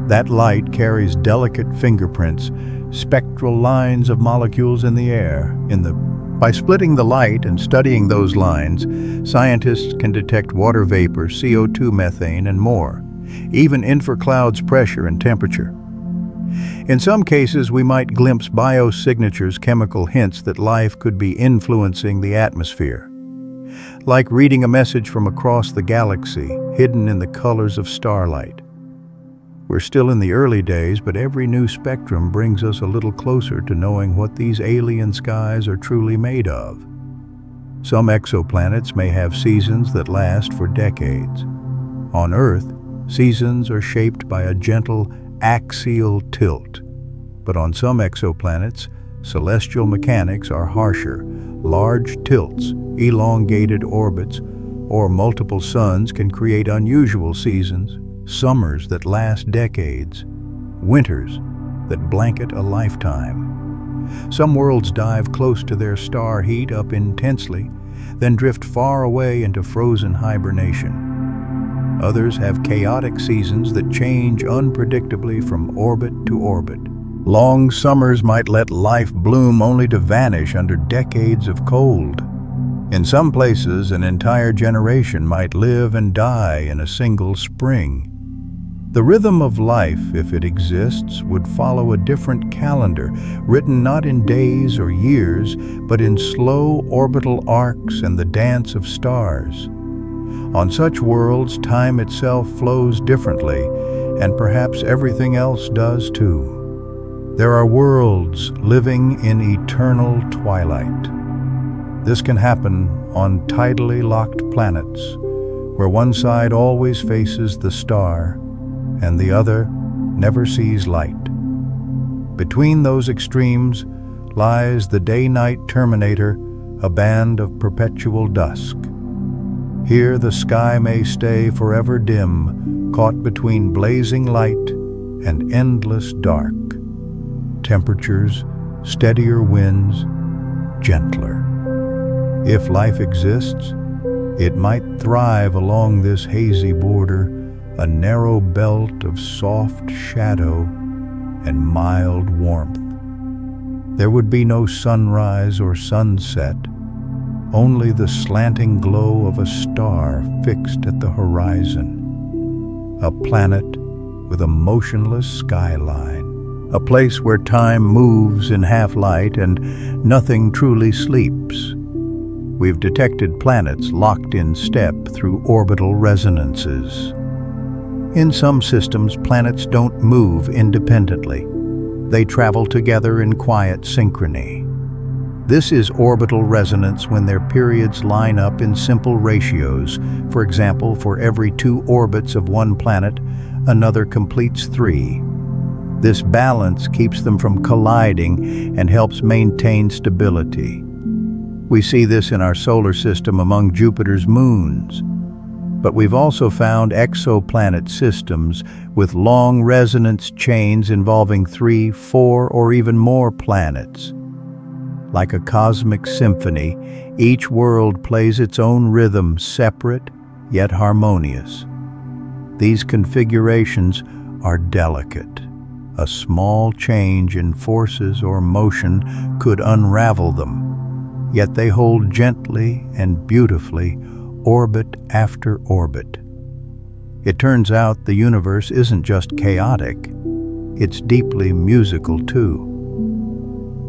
S1: That light carries delicate fingerprints, spectral lines of molecules in the air. By splitting the light and studying those lines, scientists can detect water vapor, CO2, methane, and more, even infraclouds pressure and temperature. In some cases, we might glimpse biosignatures, chemical hints that life could be influencing the atmosphere. Like reading a message from across the galaxy, hidden in the colors of starlight. We're still in the early days, but every new spectrum brings us a little closer to knowing what these alien skies are truly made of. Some exoplanets may have seasons that last for decades. On Earth, seasons are shaped by a gentle axial tilt. But on some exoplanets, celestial mechanics are harsher. Large tilts, elongated orbits, or multiple suns can create unusual seasons, summers that last decades, winters that blanket a lifetime. Some worlds dive close to their star, heat up intensely, then drift far away into frozen hibernation. Others have chaotic seasons that change unpredictably from orbit to orbit. Long summers might let life bloom only to vanish under decades of cold. In some places, an entire generation might live and die in a single spring. The rhythm of life, if it exists, would follow a different calendar, written not in days or years, but in slow orbital arcs and the dance of stars. On such worlds, time itself flows differently, and perhaps everything else does too. There are worlds living in eternal twilight. This can happen on tidally locked planets, where one side always faces the star, and the other never sees light. Between those extremes lies the day-night terminator, a band of perpetual dusk. Here the sky may stay forever dim, caught between blazing light and endless dark. Temperatures, steadier winds, gentler. If life exists, it might thrive along this hazy border, a narrow belt of soft shadow and mild warmth. There would be no sunrise or sunset, only the slanting glow of a star fixed at the horizon. A planet with a motionless skyline, a place where time moves in half-light and nothing truly sleeps. We've detected planets locked in step through orbital resonances. In some systems, planets don't move independently. They travel together in quiet synchrony. This is orbital resonance when their periods line up in simple ratios. For example, for every 2 orbits of one planet, another completes 3. This balance keeps them from colliding and helps maintain stability. We see this in our solar system among Jupiter's moons. But we've also found exoplanet systems with long resonance chains involving 3, 4, or even more planets. Like a cosmic symphony, each world plays its own rhythm, separate yet harmonious. These configurations are delicate. A small change in forces or motion could unravel them, yet they hold gently and beautifully, orbit after orbit. It turns out the universe isn't just chaotic, it's deeply musical too.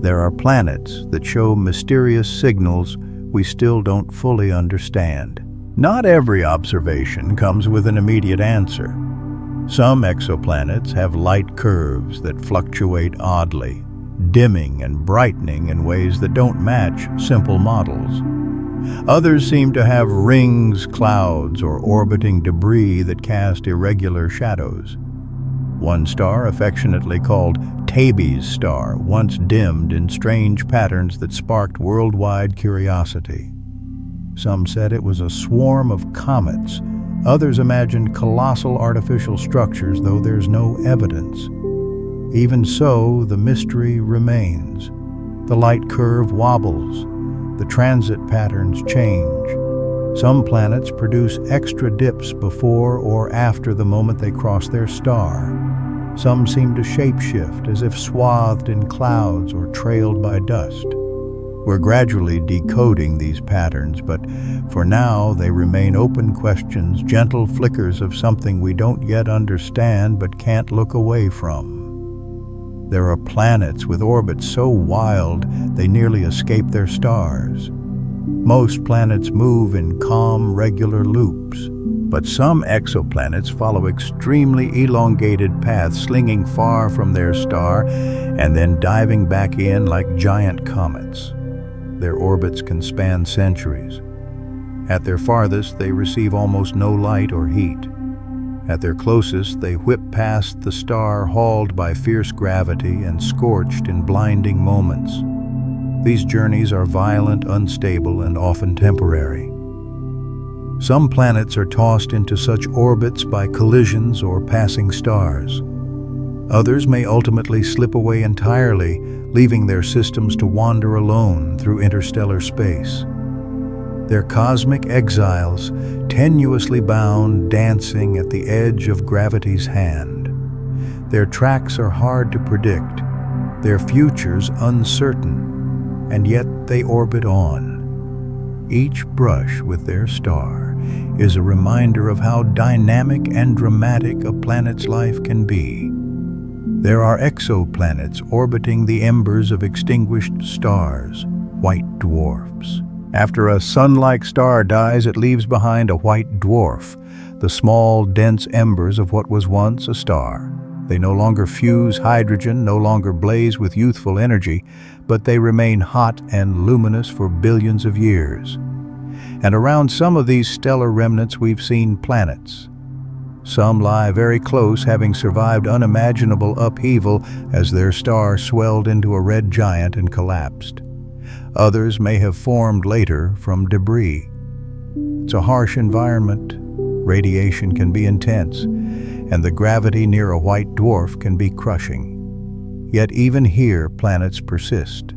S1: There are planets that show mysterious signals we still don't fully understand. Not every observation comes with an immediate answer. Some exoplanets have light curves that fluctuate oddly, dimming and brightening in ways that don't match simple models. Others seem to have rings, clouds, or orbiting debris that cast irregular shadows. One star, affectionately called Tabby's star, once dimmed in strange patterns that sparked worldwide curiosity. Some said it was a swarm of comets. Others imagined colossal artificial structures, though there's no evidence. Even so, the mystery remains. The light curve wobbles. The transit patterns change. Some planets produce extra dips before or after the moment they cross their star. Some seem to shapeshift, as if swathed in clouds or trailed by dust. We're gradually decoding these patterns, but for now they remain open questions, gentle flickers of something we don't yet understand but can't look away from. There are planets with orbits so wild they nearly escape their stars. Most planets move in calm, regular loops. But some exoplanets follow extremely elongated paths, slinging far from their star and then diving back in like giant comets. Their orbits can span centuries. At their farthest, they receive almost no light or heat. At their closest, they whip past the star, hauled by fierce gravity and scorched in blinding moments. These journeys are violent, unstable, and often temporary. Some planets are tossed into such orbits by collisions or passing stars. Others may ultimately slip away entirely, leaving their systems to wander alone through interstellar space. They're cosmic exiles, tenuously bound, dancing at the edge of gravity's hand. Their tracks are hard to predict, their futures uncertain, and yet they orbit on. Each brush with their star is a reminder of how dynamic and dramatic a planet's life can be. There are exoplanets orbiting the embers of extinguished stars, white dwarfs. After a sun-like star dies, it leaves behind a white dwarf, the small, dense embers of what was once a star. They no longer fuse hydrogen, no longer blaze with youthful energy, but they remain hot and luminous for billions of years. And around some of these stellar remnants we've seen planets. Some lie very close, having survived unimaginable upheaval as their star swelled into a red giant and collapsed. Others may have formed later from debris. It's a harsh environment. Radiation can be intense, and the gravity near a white dwarf can be crushing. Yet even here, planets persist.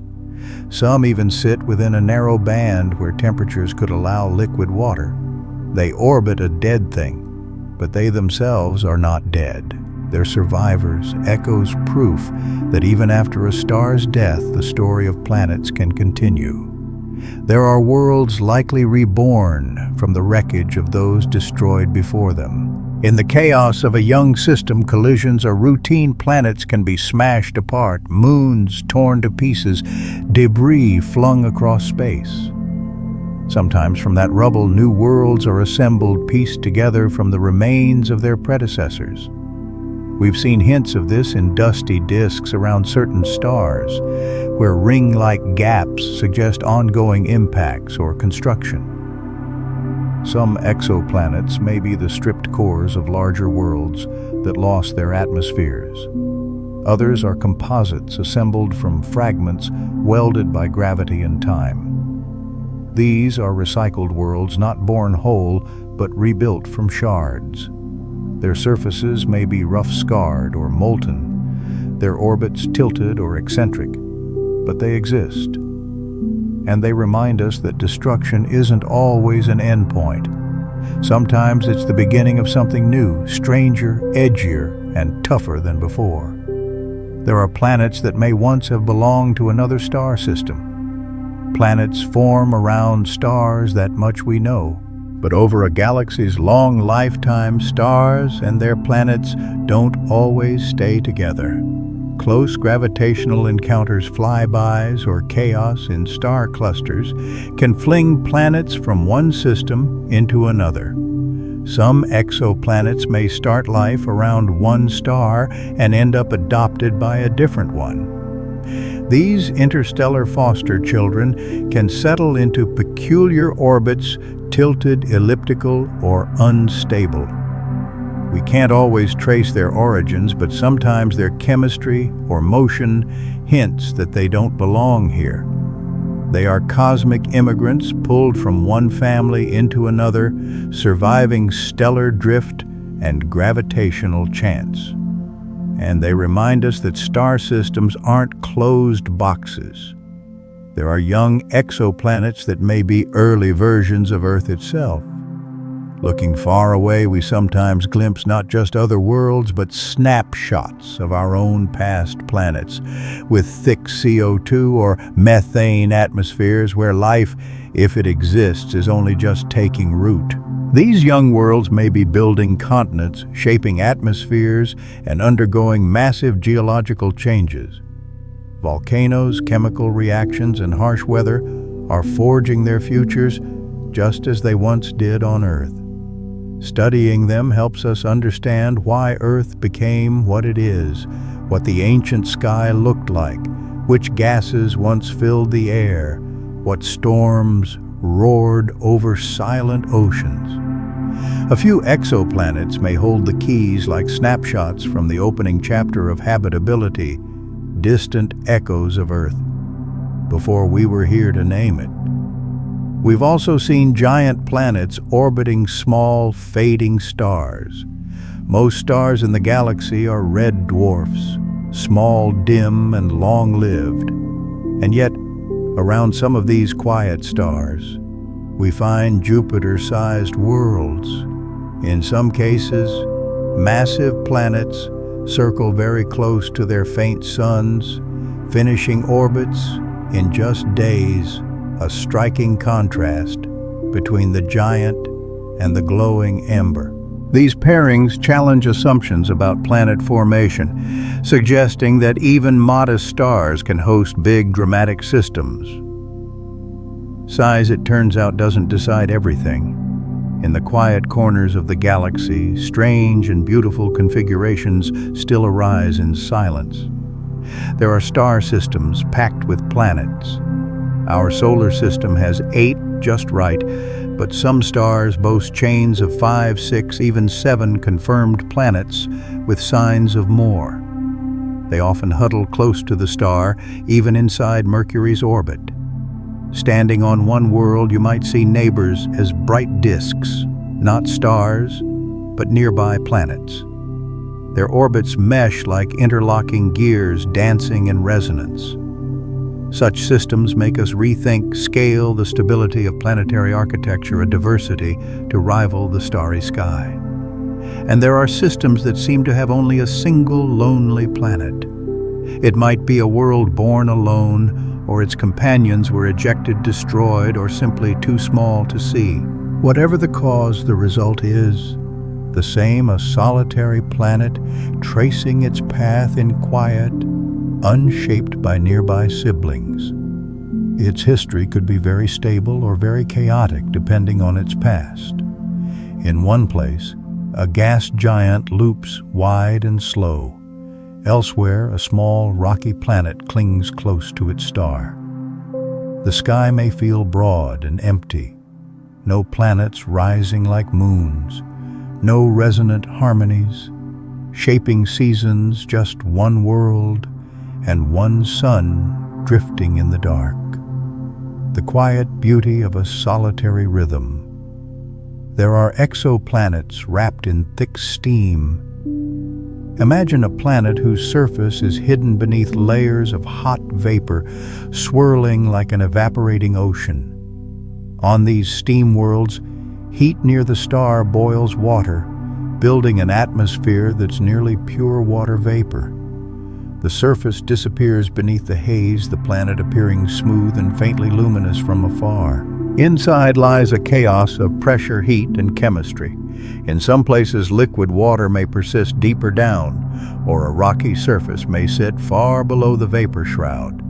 S1: Some even sit within a narrow band where temperatures could allow liquid water. They orbit a dead thing, but they themselves are not dead. They're survivors, echoes, proof that even after a star's death, the story of planets can continue. There are worlds likely reborn from the wreckage of those destroyed before them. In the chaos of a young system, collisions or routine planets can be smashed apart, moons torn to pieces, debris flung across space. Sometimes from that rubble, new worlds are assembled, pieced together from the remains of their predecessors. We've seen hints of this in dusty disks around certain stars, where ring-like gaps suggest ongoing impacts or construction. Some exoplanets may be the stripped cores of larger worlds that lost their atmospheres. Others are composites assembled from fragments welded by gravity and time. These are recycled worlds not born whole, but rebuilt from shards. Their surfaces may be rough-scarred or molten, their orbits tilted or eccentric, but they exist. And they remind us that destruction isn't always an endpoint. Sometimes it's the beginning of something new, stranger, edgier, and tougher than before. There are planets that may once have belonged to another star system. Planets form around stars, that much we know. But over a galaxy's long lifetime, stars and their planets don't always stay together. Close gravitational encounters, flybys, or chaos in star clusters can fling planets from one system into another. Some exoplanets may start life around one star and end up adopted by a different one. These interstellar foster children can settle into peculiar orbits, tilted, elliptical, or unstable. We can't always trace their origins, but sometimes their chemistry or motion hints that they don't belong here. They are cosmic immigrants pulled from one family into another, surviving stellar drift and gravitational chance. And they remind us that star systems aren't closed boxes. There are young exoplanets that may be early versions of Earth itself. Looking far away, we sometimes glimpse not just other worlds, but snapshots of our own past planets, with thick CO2 or methane atmospheres where life, if it exists, is only just taking root. These young worlds may be building continents, shaping atmospheres, and undergoing massive geological changes. Volcanoes, chemical reactions, and harsh weather are forging their futures just as they once did on Earth. Studying them helps us understand why Earth became what it is, what the ancient sky looked like, which gases once filled the air, what storms roared over silent oceans. A few exoplanets may hold the keys like snapshots from the opening chapter of habitability, distant echoes of Earth, before we were here to name it. We've also seen giant planets orbiting small, fading stars. Most stars in the galaxy are red dwarfs, small, dim, and long-lived. And yet, around some of these quiet stars, we find Jupiter-sized worlds. In some cases, massive planets circle very close to their faint suns, finishing orbits in just days, a striking contrast between the giant and the glowing ember. These pairings challenge assumptions about planet formation, suggesting that even modest stars can host big, dramatic systems. Size, it turns out, doesn't decide everything. In the quiet corners of the galaxy, strange and beautiful configurations still arise in silence. There are star systems packed with planets. Our solar system has 8 just right, but some stars boast chains of 5, 6, even 7 confirmed planets with signs of more. They often huddle close to the star, even inside Mercury's orbit. Standing on one world, you might see neighbors as bright disks, not stars, but nearby planets. Their orbits mesh like interlocking gears dancing in resonance. Such systems make us rethink scale, the stability of planetary architecture, a diversity to rival the starry sky. And there are systems that seem to have only a single lonely planet. It might be a world born alone, or its companions were ejected, destroyed, or simply too small to see. Whatever the cause, the result is the same a solitary planet tracing its path in quiet, unshaped by nearby siblings. Its history could be very stable or very chaotic depending on its past. In one place, a gas giant loops wide and slow. Elsewhere, a small rocky planet clings close to its star. The sky may feel broad and empty. No planets rising like moons. No resonant harmonies. Shaping seasons, just one world and one sun drifting in the dark. The quiet beauty of a solitary rhythm. There are exoplanets wrapped in thick steam. Imagine a planet whose surface is hidden beneath layers of hot vapor swirling like an evaporating ocean. On these steam worlds, heat near the star boils water, building an atmosphere that's nearly pure water vapor. The surface disappears beneath the haze, the planet appearing smooth and faintly luminous from afar. Inside lies a chaos of pressure, heat, and chemistry. In some places, liquid water may persist deeper down, or a rocky surface may sit far below the vapor shroud.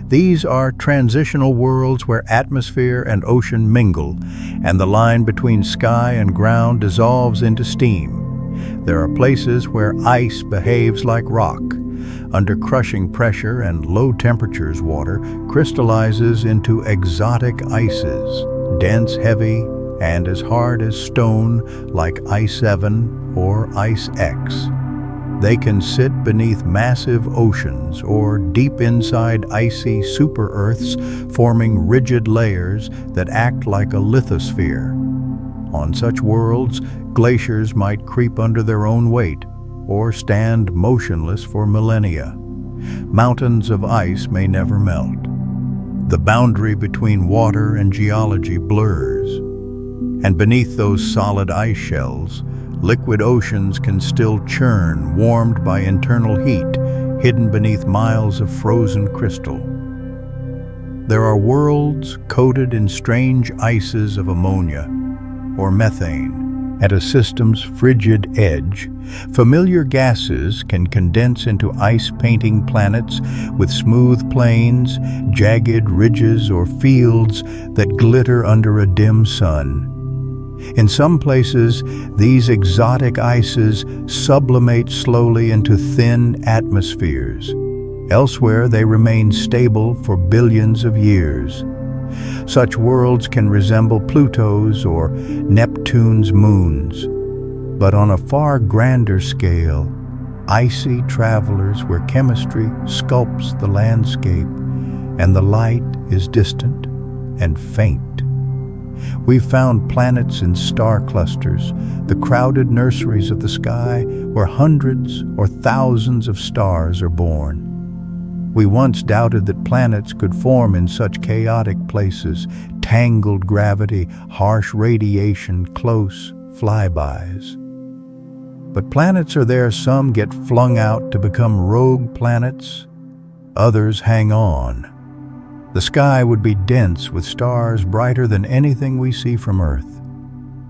S1: These are transitional worlds where atmosphere and ocean mingle, and the line between sky and ground dissolves into steam. There are places where ice behaves like rock. Under crushing pressure and low temperatures, water crystallizes into exotic ices, dense, heavy, and as hard as stone, like Ice 7 or Ice X. They can sit beneath massive oceans or deep inside icy super-Earths, forming rigid layers that act like a lithosphere. On such worlds, glaciers might creep under their own weight, or stand motionless for millennia. Mountains of ice may never melt. The boundary between water and geology blurs. And beneath those solid ice shells, liquid oceans can still churn, warmed by internal heat, hidden beneath miles of frozen crystal. There are worlds coated in strange ices of ammonia or methane. At a system's frigid edge, familiar gases can condense into ice-painting planets with smooth plains, jagged ridges, or fields that glitter under a dim sun. In some places, these exotic ices sublimate slowly into thin atmospheres. Elsewhere, they remain stable for billions of years. Such worlds can resemble Pluto's or Neptune's moons, but on a far grander scale, icy travelers where chemistry sculpts the landscape and the light is distant and faint. We've found planets in star clusters, the crowded nurseries of the sky where hundreds or thousands of stars are born. We once doubted that planets could form in such chaotic places, tangled gravity, harsh radiation, close flybys. But planets are there. Some get flung out to become rogue planets. Others hang on. The sky would be dense with stars brighter than anything we see from Earth.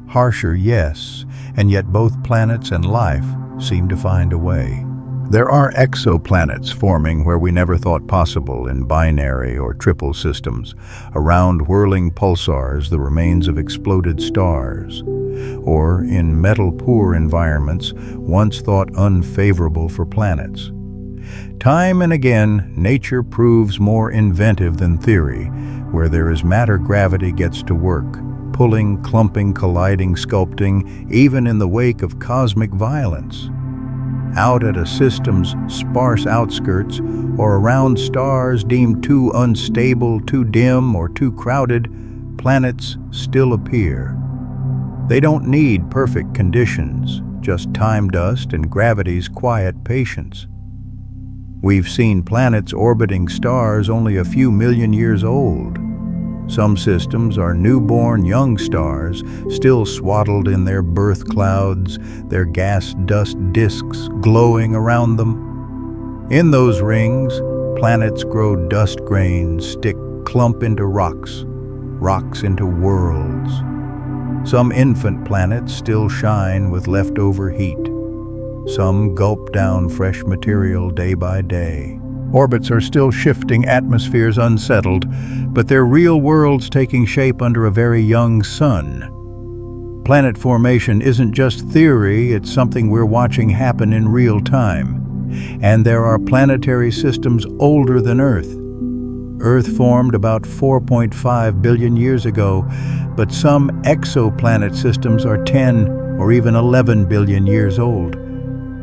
S1: Harsher, yes, and yet both planets and life seem to find a way. There are exoplanets forming where we never thought possible in binary or triple systems, around whirling pulsars, the remains of exploded stars, or in metal-poor environments once thought unfavorable for planets. Time and again, nature proves more inventive than theory. Where there is matter, gravity gets to work, pulling, clumping, colliding, sculpting, even in the wake of cosmic violence. Out at a system's sparse outskirts or around stars deemed too unstable, too dim, or too crowded, planets still appear. They don't need perfect conditions, just time dust and gravity's quiet patience. We've seen planets orbiting stars only a few million years old. Some systems are newborn young stars, still swaddled in their birth clouds, their gas dust disks glowing around them. In those rings, planets grow dust grains, stick, clump into rocks, rocks into worlds. Some infant planets still shine with leftover heat. Some gulp down fresh material day by day. Orbits are still shifting, atmospheres unsettled, but they're real worlds taking shape under a very young sun. Planet formation isn't just theory, it's something we're watching happen in real time. And there are planetary systems older than Earth. Earth formed about 4.5 billion years ago, but some exoplanet systems are 10 or even 11 billion years old.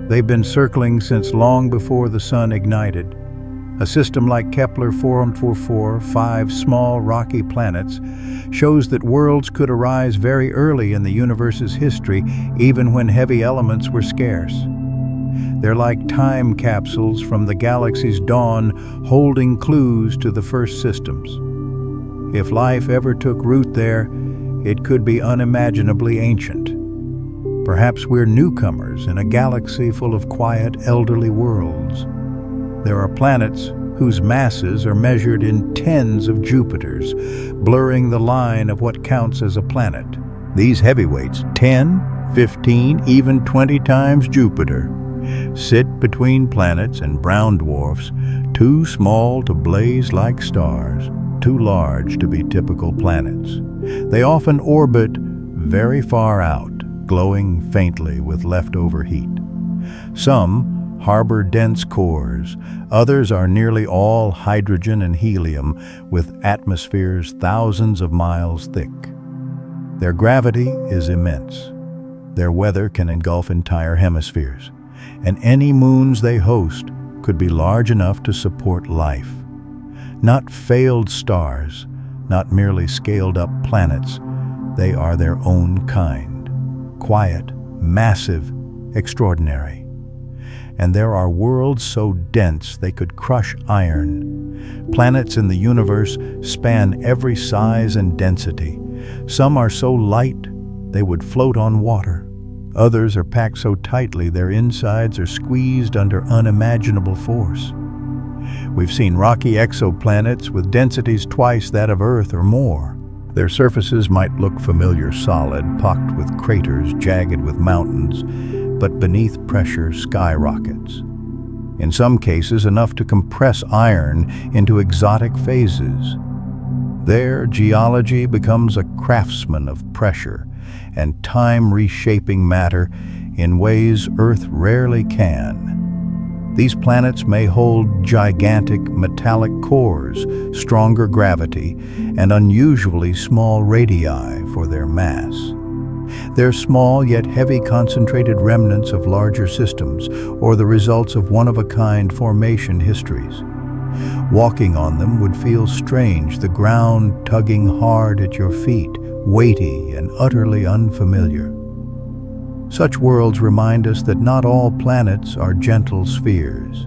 S1: They've been circling since long before the sun ignited. A system like Kepler 444, 5 small rocky planets, shows that worlds could arise very early in the universe's history, even when heavy elements were scarce. They're like time capsules from the galaxy's dawn, holding clues to the first systems. If life ever took root there, it could be unimaginably ancient. Perhaps we're newcomers in a galaxy full of quiet, elderly worlds. There are planets whose masses are measured in tens of Jupiters, blurring the line of what counts as a planet. These heavyweights, 10, 15, even 20 times Jupiter, sit between planets and brown dwarfs, too small to blaze like stars, too large to be typical planets. They often orbit very far out, glowing faintly with leftover heat. Some harbor dense cores, others are nearly all hydrogen and helium with atmospheres thousands of miles thick. Their gravity is immense. Their weather can engulf entire hemispheres, and any moons they host could be large enough to support life. Not failed stars, not merely scaled-up planets, they are their own kind. Quiet, massive, extraordinary. And there are worlds so dense they could crush iron. Planets in the universe span every size and density. Some are so light they would float on water. Others are packed so tightly their insides are squeezed under unimaginable force. We've seen rocky exoplanets with densities twice that of Earth or more. Their surfaces might look familiar, solid, pocked with craters, jagged with mountains, but beneath pressure skyrockets. In some cases, enough to compress iron into exotic phases. There, geology becomes a craftsman of pressure and time reshaping matter in ways Earth rarely can. These planets may hold gigantic metallic cores, stronger gravity, and unusually small radii for their mass. They're small yet heavy concentrated remnants of larger systems, or the results of one-of-a-kind formation histories. Walking on them would feel strange, the ground tugging hard at your feet, weighty and utterly unfamiliar. Such worlds remind us that not all planets are gentle spheres.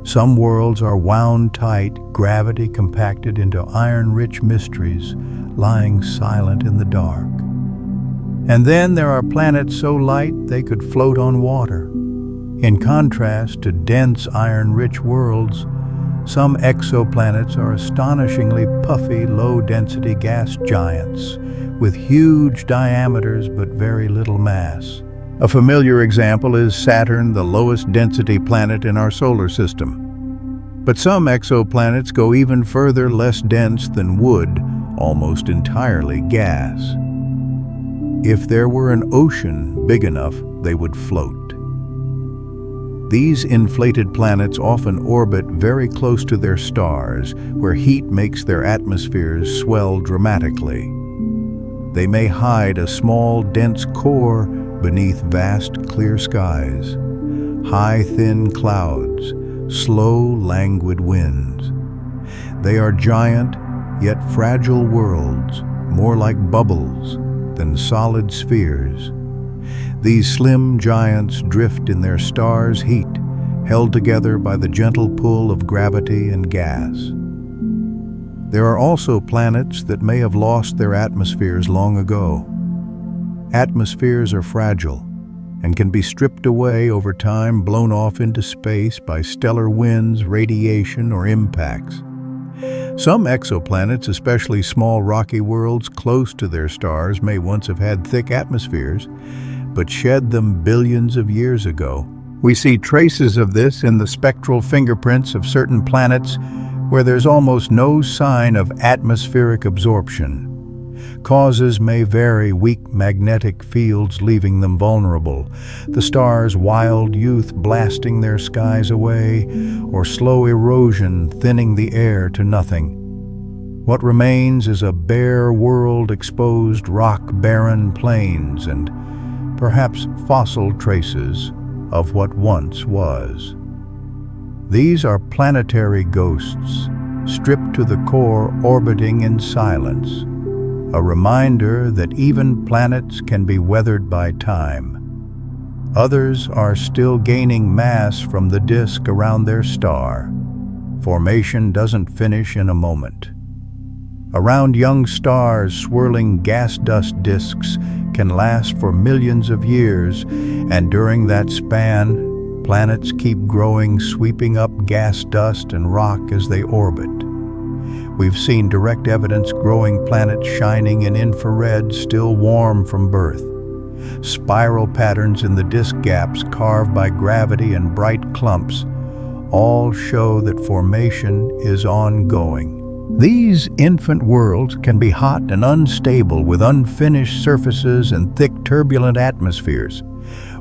S1: Some worlds are wound tight, gravity compacted into iron-rich mysteries, lying silent in the dark. And then there are planets so light they could float on water. In contrast to dense iron-rich worlds, some exoplanets are astonishingly puffy, low-density gas giants with huge diameters but very little mass. A familiar example is Saturn, the lowest density planet in our solar system. But some exoplanets go even further, less dense than wood, almost entirely gas. If there were an ocean big enough, they would float. These inflated planets often orbit very close to their stars, where heat makes their atmospheres swell dramatically. They may hide a small, dense core beneath vast, clear skies, high, thin clouds, slow, languid winds. They are giant, yet fragile worlds, more like bubbles than solid spheres. These slim giants drift in their stars' heat, held together by the gentle pull of gravity and gas. There are also planets that may have lost their atmospheres long ago. Atmospheres are fragile and can be stripped away over time, blown off into space by stellar winds, radiation, or impacts. Some exoplanets, especially small rocky worlds close to their stars, may once have had thick atmospheres, but shed them billions of years ago. We see traces of this in the spectral fingerprints of certain planets where there's almost no sign of atmospheric absorption. Causes may vary: weak magnetic fields leaving them vulnerable, the star's wild youth blasting their skies away, or slow erosion thinning the air to nothing. What remains is a bare world, exposed rock, barren plains, and perhaps fossil traces of what once was. These are planetary ghosts, stripped to the core, orbiting in silence. A reminder that even planets can be weathered by time. Others are still gaining mass from the disk around their star. Formation doesn't finish in a moment. Around young stars, swirling gas dust disks can last for millions of years, and during that span, planets keep growing, sweeping up gas dust and rock as they orbit. We've seen direct evidence: growing planets shining in infrared, still warm from birth. Spiral patterns in the disk gaps carved by gravity and bright clumps all show that formation is ongoing. These infant worlds can be hot and unstable, with unfinished surfaces and thick turbulent atmospheres.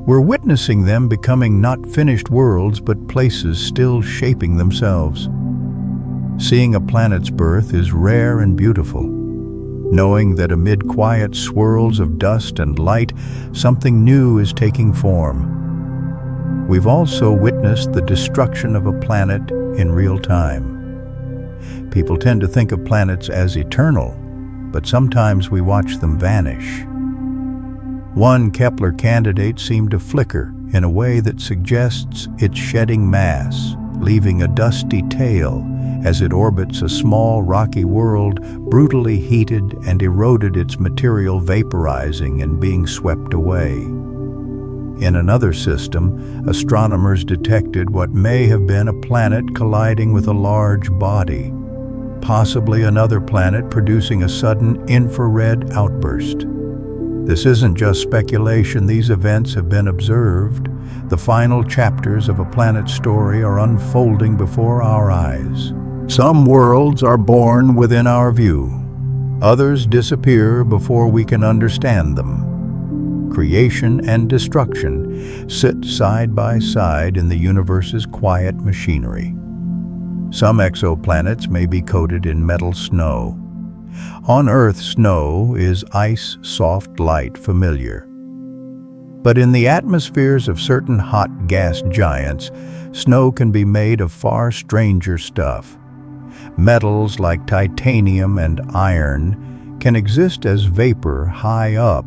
S1: We're witnessing them becoming not finished worlds, but places still shaping themselves. Seeing a planet's birth is rare and beautiful. Knowing that amid quiet swirls of dust and light, something new is taking form. We've also witnessed the destruction of a planet in real time. People tend to think of planets as eternal, but sometimes we watch them vanish. One Kepler candidate seemed to flicker in a way that suggests it's shedding mass, leaving a dusty tail as it orbits a small rocky world, brutally heated and eroded, its material vaporizing and being swept away. In another system, astronomers detected what may have been a planet colliding with a large body, possibly another planet producing a sudden infrared outburst. This isn't just speculation; these events have been observed. The final chapters of a planet's story are unfolding before our eyes. Some worlds are born within our view. Others disappear before we can understand them. Creation and destruction sit side by side in the universe's quiet machinery. Some exoplanets may be coated in metal snow. On Earth, snow is ice, soft, light, familiar. But in the atmospheres of certain hot gas giants, snow can be made of far stranger stuff. Metals like titanium and iron can exist as vapor high up,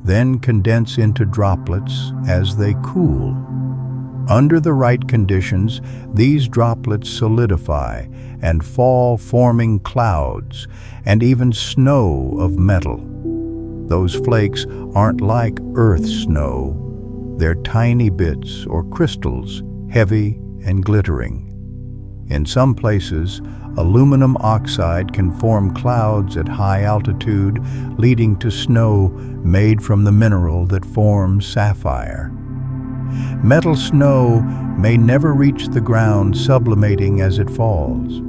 S1: then condense into droplets as they cool. Under the right conditions, these droplets solidify and fall, forming clouds and even snow of metal. Those flakes aren't like Earth snow. They're tiny bits or crystals, heavy and glittering. In some places, aluminum oxide can form clouds at high altitude, leading to snow made from the mineral that forms sapphire. Metal snow may never reach the ground, sublimating as it falls,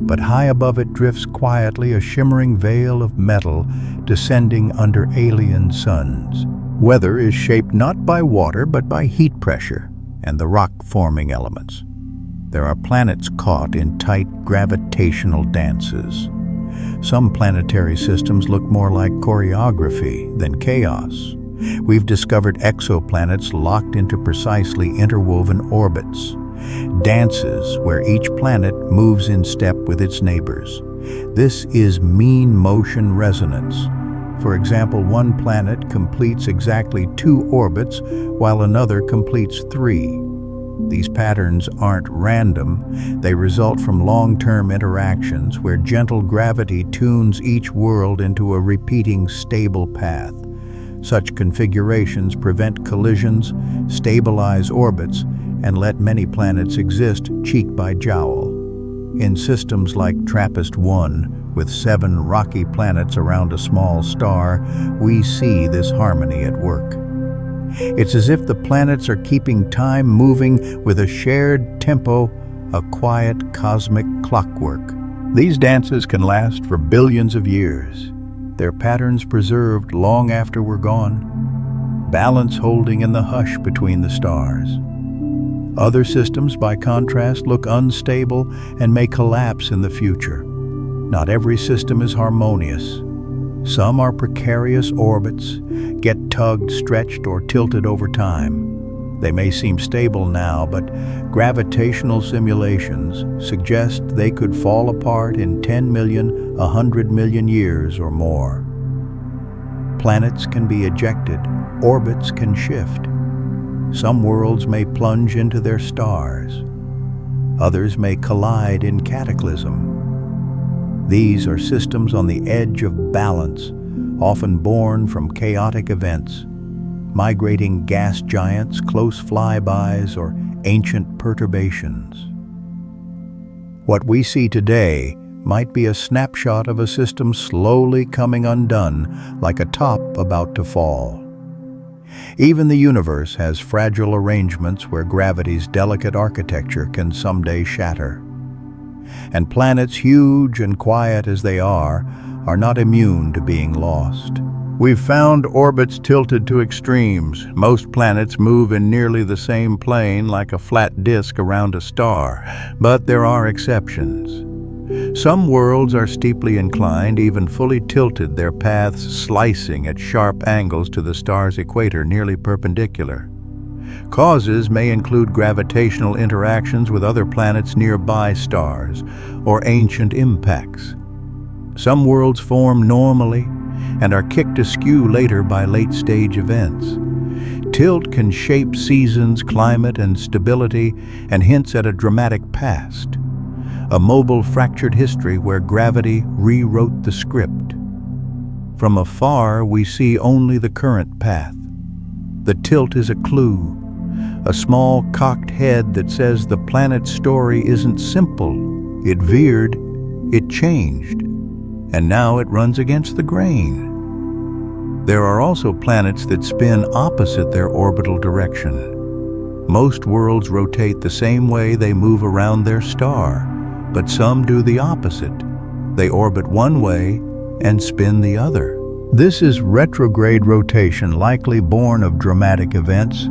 S1: but high above it drifts quietly, a shimmering veil of metal descending under alien suns. Weather is shaped not by water but by heat pressure and the rock-forming elements. There are planets caught in tight gravitational dances. Some planetary systems look more like choreography than chaos. We've discovered exoplanets locked into precisely interwoven orbits, dances where each planet moves in step with its neighbors. This is mean motion resonance. For example, one planet completes exactly 2 orbits while another completes 3. These patterns aren't random. They result from long-term interactions where gentle gravity tunes each world into a repeating stable path. Such configurations prevent collisions, stabilize orbits, and let many planets exist cheek by jowl. In systems like TRAPPIST-1, with 7 rocky planets around a small star, we see this harmony at work. It's as if the planets are keeping time moving with a shared tempo, a quiet cosmic clockwork. These dances can last for billions of years, their patterns preserved long after we're gone, balance holding in the hush between the stars. Other systems, by contrast, look unstable and may collapse in the future. Not every system is harmonious. Some are precarious orbits, get tugged, stretched, or tilted over time. They may seem stable now, but gravitational simulations suggest they could fall apart in 10 million, 100 million years or more. Planets can be ejected, orbits can shift. Some worlds may plunge into their stars. Others may collide in cataclysm. These are systems on the edge of balance, often born from chaotic events, migrating gas giants, close flybys, or ancient perturbations. What we see today might be a snapshot of a system slowly coming undone, like a top about to fall. Even the universe has fragile arrangements where gravity's delicate architecture can someday shatter. And planets, huge and quiet as they are not immune to being lost. We've found orbits tilted to extremes. Most planets move in nearly the same plane, like a flat disk around a star, but there are exceptions. Some worlds are steeply inclined, even fully tilted, their paths slicing at sharp angles to the star's equator, nearly perpendicular. Causes may include gravitational interactions with other planets nearby stars, or ancient impacts. Some worlds form normally and are kicked askew later by late-stage events. Tilt can shape seasons, climate, and stability, and hints at a dramatic past. A mobile, fractured history where gravity rewrote the script. From afar, we see only the current path. The tilt is a clue, a small cocked head that says the planet's story isn't simple. It veered, it changed, and now it runs against the grain. There are also planets that spin opposite their orbital direction. Most worlds rotate the same way they move around their star, but some do the opposite. They orbit one way and spin the other. This is retrograde rotation, likely born of dramatic events,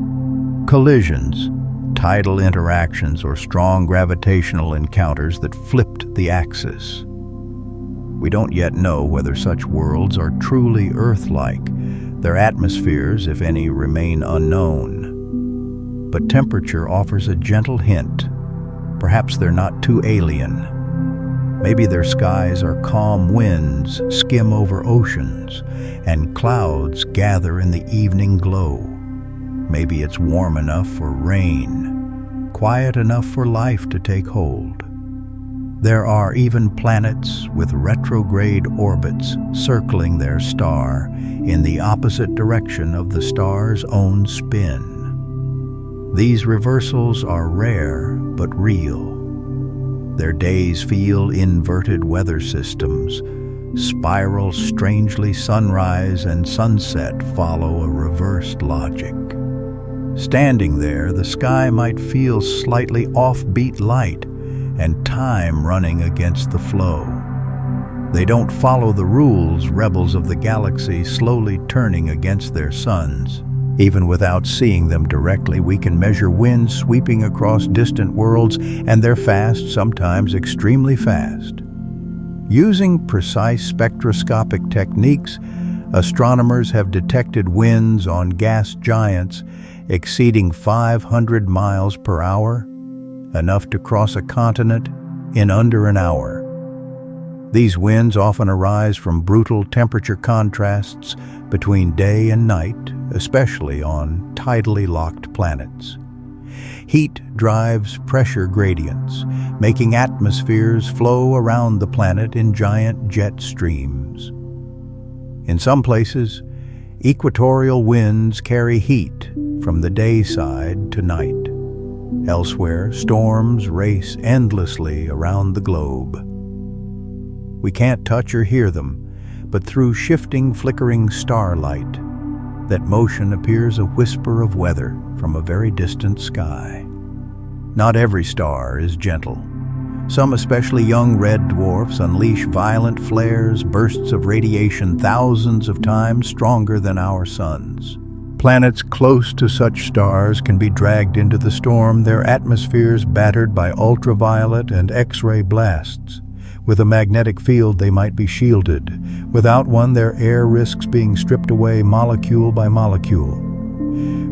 S1: collisions, tidal interactions, or strong gravitational encounters that flipped the axis. We don't yet know whether such worlds are truly Earth-like. Their atmospheres, if any, remain unknown. But temperature offers a gentle hint. Perhaps they're not too alien. Maybe their skies are calm winds skim over oceans, and clouds gather in the evening glow. Maybe it's warm enough for rain, quiet enough for life to take hold. There are even planets with retrograde orbits circling their star in the opposite direction of the star's own spin. These reversals are rare but real. Their days feel inverted weather systems. Spiral strangely, sunrise and sunset follow a reversed logic. Standing there, the sky might feel slightly offbeat light and time running against the flow. They don't follow the rules, rebels of the galaxy slowly turning against their suns. Even without seeing them directly, we can measure winds sweeping across distant worlds, and they're fast, sometimes extremely fast. Using precise spectroscopic techniques, astronomers have detected winds on gas giants exceeding 500 miles per hour, enough to cross a continent in under an hour. These winds often arise from brutal temperature contrasts between day and night, especially on tidally locked planets. Heat drives pressure gradients, making atmospheres flow around the planet in giant jet streams. In some places, equatorial winds carry heat from the day side to night. Elsewhere, storms race endlessly around the globe. We can't touch or hear them, but through shifting, flickering starlight, that motion appears a whisper of weather from a very distant sky. Not every star is gentle. Some especially young red dwarfs unleash violent flares, bursts of radiation thousands of times stronger than our suns. Planets close to such stars can be dragged into the storm, their atmospheres battered by ultraviolet and X-ray blasts. With a magnetic field, they might be shielded. Without one, their air risks being stripped away molecule by molecule.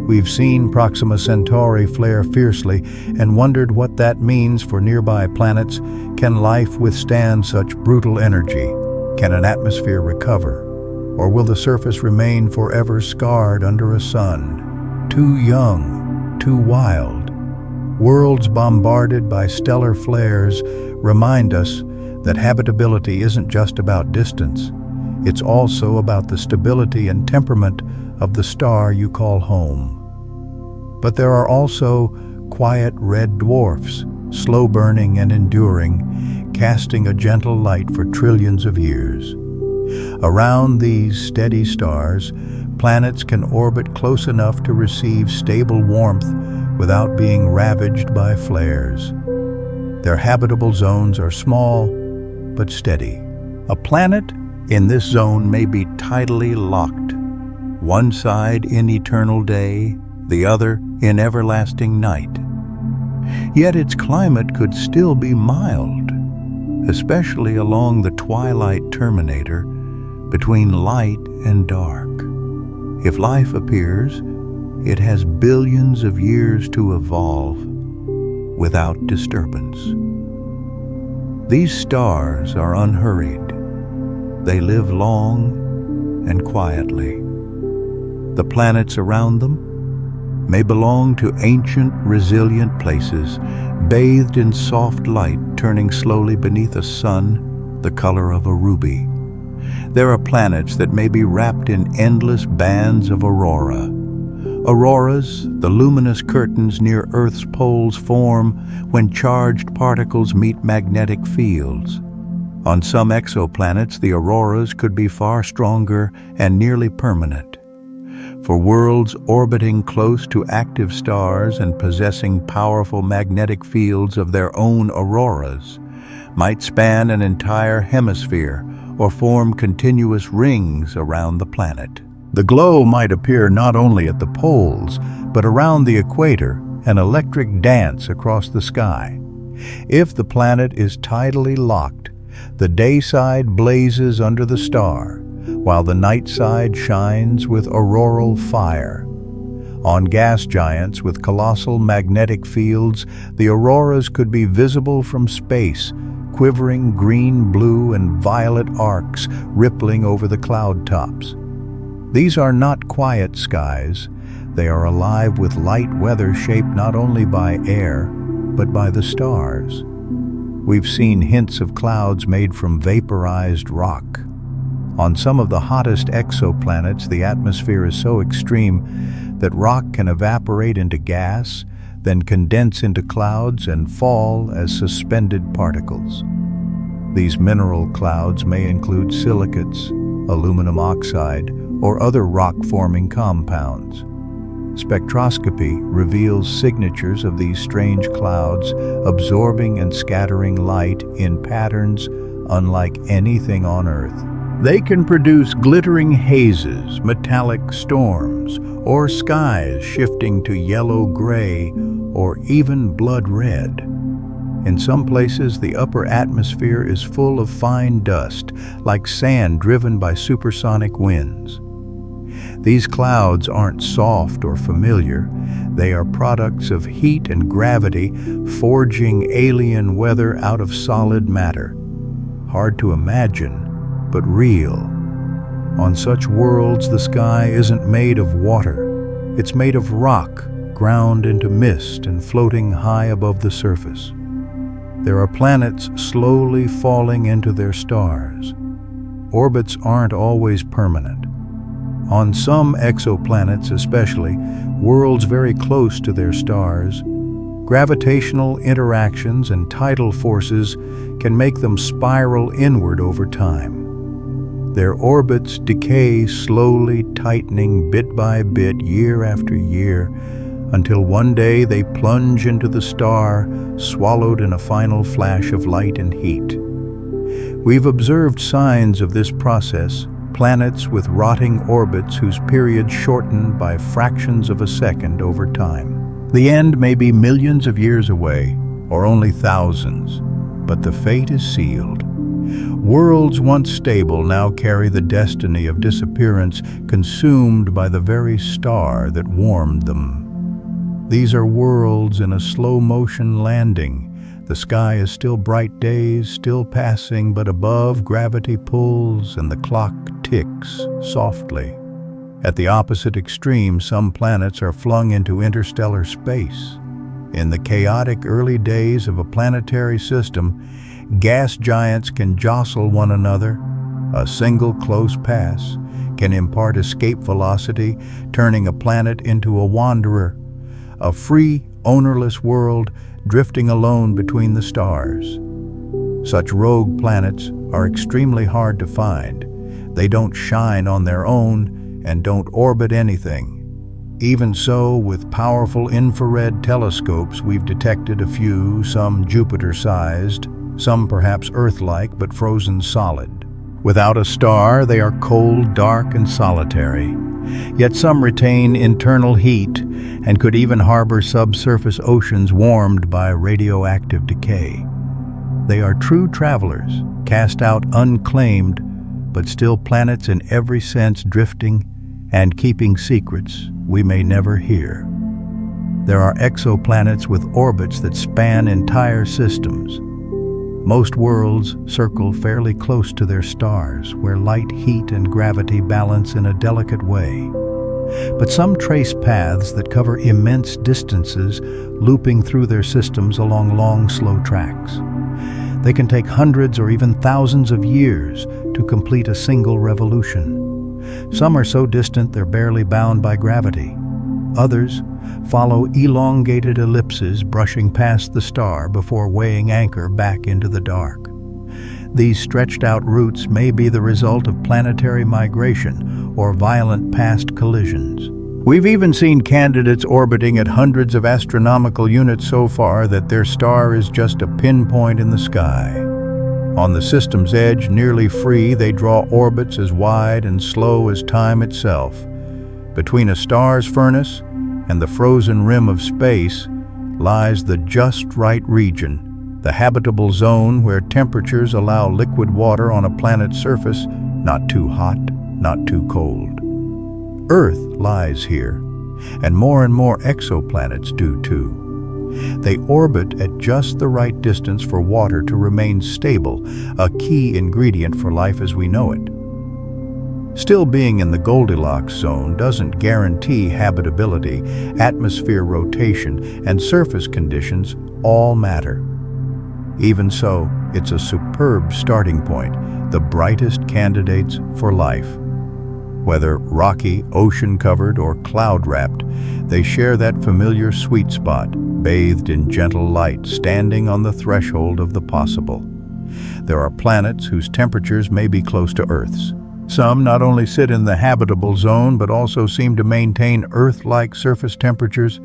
S1: We've seen Proxima Centauri flare fiercely and wondered what that means for nearby planets. Can life withstand such brutal energy? Can an atmosphere recover? Or will the surface remain forever scarred under a sun? Too young, too wild. Worlds bombarded by stellar flares remind us that habitability isn't just about distance. It's also about the stability and temperament of the star you call home. But there are also quiet red dwarfs, slow-burning and enduring, casting a gentle light for trillions of years. Around these steady stars, planets can orbit close enough to receive stable warmth without being ravaged by flares. Their habitable zones are small but steady. A planet in this zone may be tidally locked, one side in eternal day, the other in everlasting night. Yet its climate could still be mild, especially along the twilight terminator between light and dark. If life appears, it has billions of years to evolve without disturbance. These stars are unhurried. They live long and quietly. The planets around them may belong to ancient, resilient places, bathed in soft light, turning slowly beneath a sun the color of a ruby. There are planets that may be wrapped in endless bands of aurora. Auroras, the luminous curtains near Earth's poles, form when charged particles meet magnetic fields. On some exoplanets, the auroras could be far stronger and nearly permanent. For worlds orbiting close to active stars and possessing powerful magnetic fields of their own, auroras might span an entire hemisphere or form continuous rings around the planet. The glow might appear not only at the poles, but around the equator, an electric dance across the sky. If the planet is tidally locked, the day side blazes under the star, while the night side shines with auroral fire. On gas giants with colossal magnetic fields, the auroras could be visible from space, quivering green, blue, and violet arcs rippling over the cloud tops. These are not quiet skies. They are alive with light weather shaped not only by air, but by the stars. We've seen hints of clouds made from vaporized rock. On some of the hottest exoplanets, the atmosphere is so extreme that rock can evaporate into gas, then condense into clouds and fall as suspended particles. These mineral clouds may include silicates, aluminum oxide, or other rock-forming compounds. Spectroscopy reveals signatures of these strange clouds, absorbing and scattering light in patterns unlike anything on Earth. They can produce glittering hazes, metallic storms, or skies shifting to yellow-gray or even blood-red. In some places, the upper atmosphere is full of fine dust, like sand driven by supersonic winds. These clouds aren't soft or familiar. They are products of heat and gravity, forging alien weather out of solid matter. Hard to imagine, but real. On such worlds, the sky isn't made of water. It's made of rock, ground into mist and floating high above the surface. There are planets slowly falling into their stars. Orbits aren't always permanent. On some exoplanets especially, worlds very close to their stars, Gravitational interactions and tidal forces can make them spiral inward over time. Their orbits decay slowly, tightening bit by bit, year after year, until one day they plunge into the star, swallowed in a final flash of light and heat. We've observed signs of this process, planets with rotting orbits whose periods shorten by fractions of a second over time. The end may be millions of years away, or only thousands, but the fate is sealed. Worlds once stable now carry the destiny of disappearance, consumed by the very star that warmed them. These are worlds in a slow-motion landing. The sky is still bright days, still passing, but above gravity pulls and the clock ticks softly. At the opposite extreme, some planets are flung into interstellar space. In the chaotic early days of a planetary system, gas giants can jostle one another. A single close pass can impart escape velocity, turning a planet into a wanderer, a free, ownerless world drifting alone between the stars. Such rogue planets are extremely hard to find. They don't shine on their own and don't orbit anything. Even so, with powerful infrared telescopes, we've detected a few, some Jupiter-sized, some perhaps Earth-like but frozen solid. Without a star, they are cold, dark, and solitary. Yet some retain internal heat and could even harbor subsurface oceans warmed by radioactive decay. They are true travelers, cast out unclaimed, but still planets in every sense, drifting and keeping secrets we may never hear. There are exoplanets with orbits that span entire systems. Most worlds circle fairly close to their stars, where light, heat, and gravity balance in a delicate way. But some trace paths that cover immense distances, looping through their systems along long, slow tracks. They can take hundreds or even thousands of years to complete a single revolution. Some are so distant they're barely bound by gravity. Others follow elongated ellipses brushing past the star before weighing anchor back into the dark. These stretched-out routes may be the result of planetary migration or violent past collisions. We've even seen candidates orbiting at hundreds of astronomical units so far that their star is just a pinpoint in the sky. On the system's edge, nearly free, they draw orbits as wide and slow as time itself. Between a star's furnace and the frozen rim of space lies the just right region, the habitable zone where temperatures allow liquid water on a planet's surface, not too hot, not too cold. Earth lies here, and more exoplanets do too. They orbit at just the right distance for water to remain stable, a key ingredient for life as we know it. Still, being in the Goldilocks zone doesn't guarantee habitability. Atmosphere rotation and surface conditions all matter. Even so, it's a superb starting point, the brightest candidates for life. Whether rocky, ocean-covered, or cloud-wrapped, they share that familiar sweet spot, bathed in gentle light, standing on the threshold of the possible. There are planets whose temperatures may be close to Earth's. Some not only sit in the habitable zone, but also seem to maintain Earth-like surface temperatures,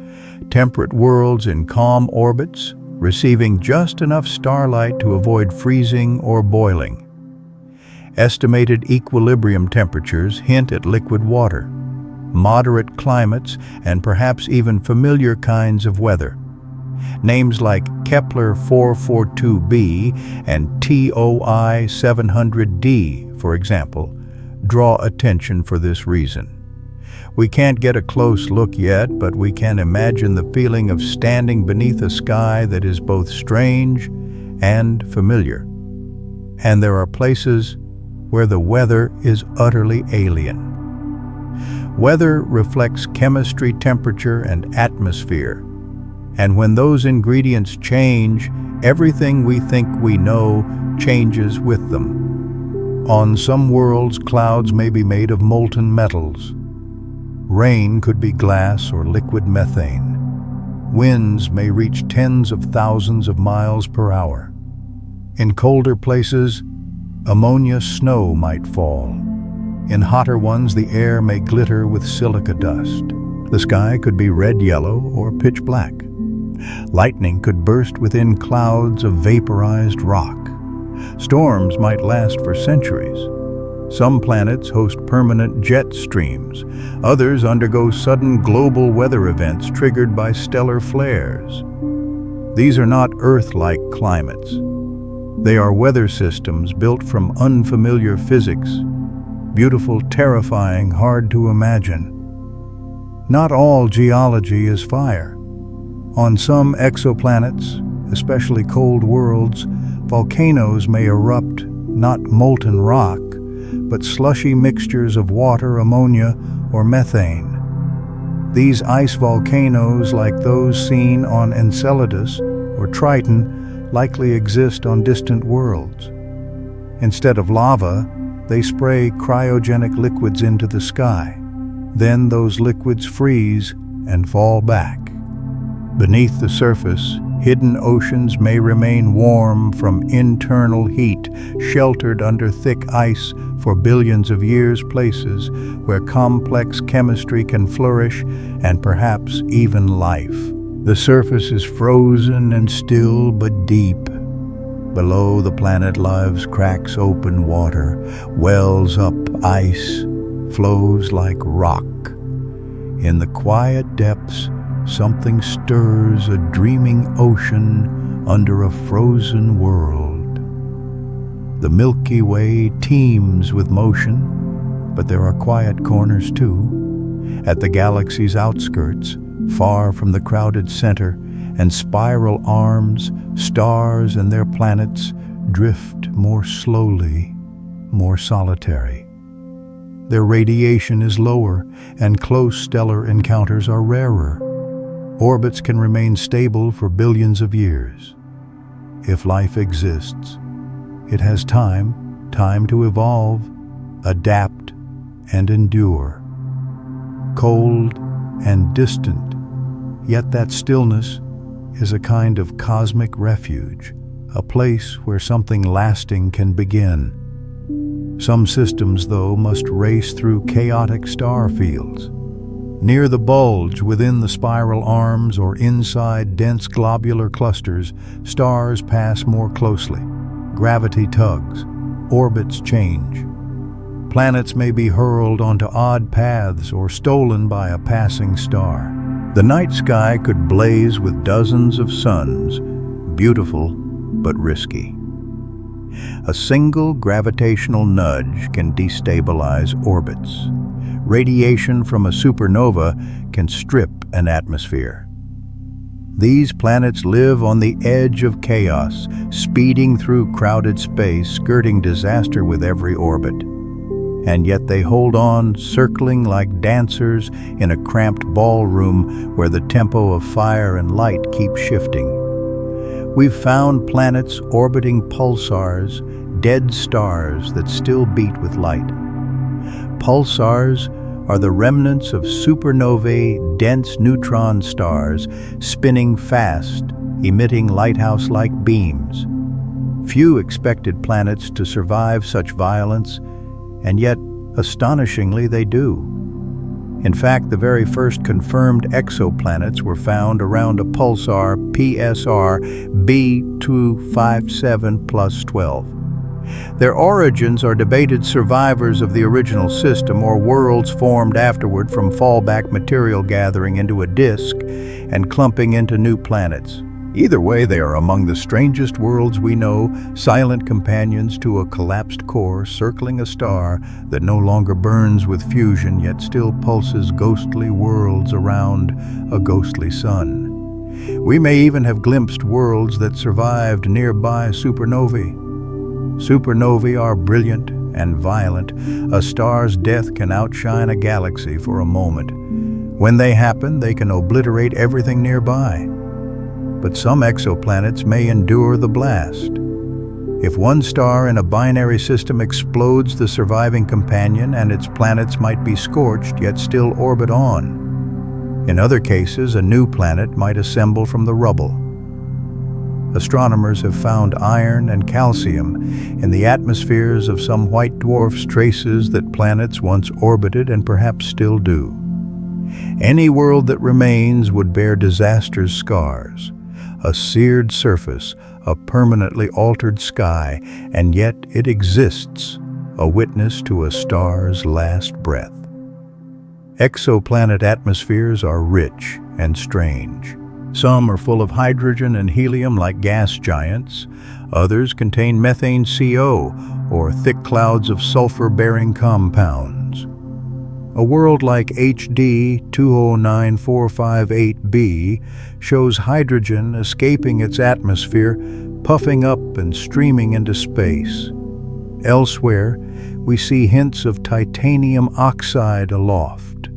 S1: temperate worlds in calm orbits, receiving just enough starlight to avoid freezing or boiling. Estimated equilibrium temperatures hint at liquid water, moderate climates, and perhaps even familiar kinds of weather. Names like Kepler 442b and TOI 700d, for example, draw attention for this reason. We can't get a close look yet, but we can imagine the feeling of standing beneath a sky that is both strange and familiar. And there are places where the weather is utterly alien. Weather reflects chemistry, temperature, and atmosphere. And when those ingredients change, everything we think we know changes with them. On some worlds, clouds may be made of molten metals. Rain could be glass or liquid methane. Winds may reach tens of thousands of miles per hour. In colder places, ammonia snow might fall. In hotter ones, the air may glitter with silica dust. The sky could be red-yellow or pitch black. Lightning could burst within clouds of vaporized rock. Storms might last for centuries. Some planets host permanent jet streams. Others undergo sudden global weather events triggered by stellar flares. These are not Earth-like climates. They are weather systems built from unfamiliar physics, beautiful, terrifying, hard to imagine. Not all geology is fire. On some exoplanets, especially cold worlds, volcanoes may erupt, not molten rock, but slushy mixtures of water, ammonia, or methane. These ice volcanoes, like those seen on Enceladus or Triton, likely exist on distant worlds. Instead of lava, they spray cryogenic liquids into the sky. Then those liquids freeze and fall back. Beneath the surface, hidden oceans may remain warm from internal heat, sheltered under thick ice for billions of years, places where complex chemistry can flourish and perhaps even life. The surface is frozen and still but deep. Below the planet lives cracks open water, wells up ice, flows like rock. In the quiet depths, something stirs, a dreaming ocean under a frozen world. The Milky Way teems with motion, but there are quiet corners too. At the galaxy's outskirts, far from the crowded center, and spiral arms, stars and their planets drift more slowly, more solitary. Their radiation is lower, and close stellar encounters are rarer. Orbits can remain stable for billions of years. If life exists, it has time to evolve, adapt, and endure. Cold and distant, yet that stillness is a kind of cosmic refuge, a place where something lasting can begin. Some systems, though, must race through chaotic star fields. Near the bulge within the spiral arms or inside dense globular clusters, stars pass more closely. Gravity tugs, orbits change. Planets may be hurled onto odd paths or stolen by a passing star. The night sky could blaze with dozens of suns, beautiful but risky. A single gravitational nudge can destabilize orbits. Radiation from a supernova can strip an atmosphere. These planets live on the edge of chaos, speeding through crowded space, skirting disaster with every orbit. And yet they hold on, circling like dancers in a cramped ballroom where the tempo of fire and light keeps shifting. We've found planets orbiting pulsars, dead stars that still beat with light. Pulsars are the remnants of supernovae, dense neutron stars spinning fast, emitting lighthouse-like beams. Few expected planets to survive such violence, and yet, astonishingly, they do. In fact, the very first confirmed exoplanets were found around a pulsar PSR B257+12. Their origins are debated survivors of the original system or worlds formed afterward from fallback material gathering into a disk and clumping into new planets. Either way, they are among the strangest worlds we know, silent companions to a collapsed core circling a star that no longer burns with fusion yet still pulses ghostly worlds around a ghostly sun. We may even have glimpsed worlds that survived nearby supernovae. Supernovae are brilliant and violent. A star's death can outshine a galaxy for a moment. When they happen, they can obliterate everything nearby. But some exoplanets may endure the blast. If one star in a binary system explodes the surviving companion and its planets might be scorched yet still orbit on. In other cases, a new planet might assemble from the rubble. Astronomers have found iron and calcium in the atmospheres of some white dwarfs, traces that planets once orbited and perhaps still do. Any world that remains would bear disaster's scars, a seared surface, a permanently altered sky, and yet it exists, a witness to a star's last breath. Exoplanet atmospheres are rich and strange. Some are full of hydrogen and helium like gas giants. Others contain methane CO, or thick clouds of sulfur-bearing compounds. A world like HD 209458b shows hydrogen escaping its atmosphere, puffing up and streaming into space. Elsewhere, we see hints of titanium oxide aloft.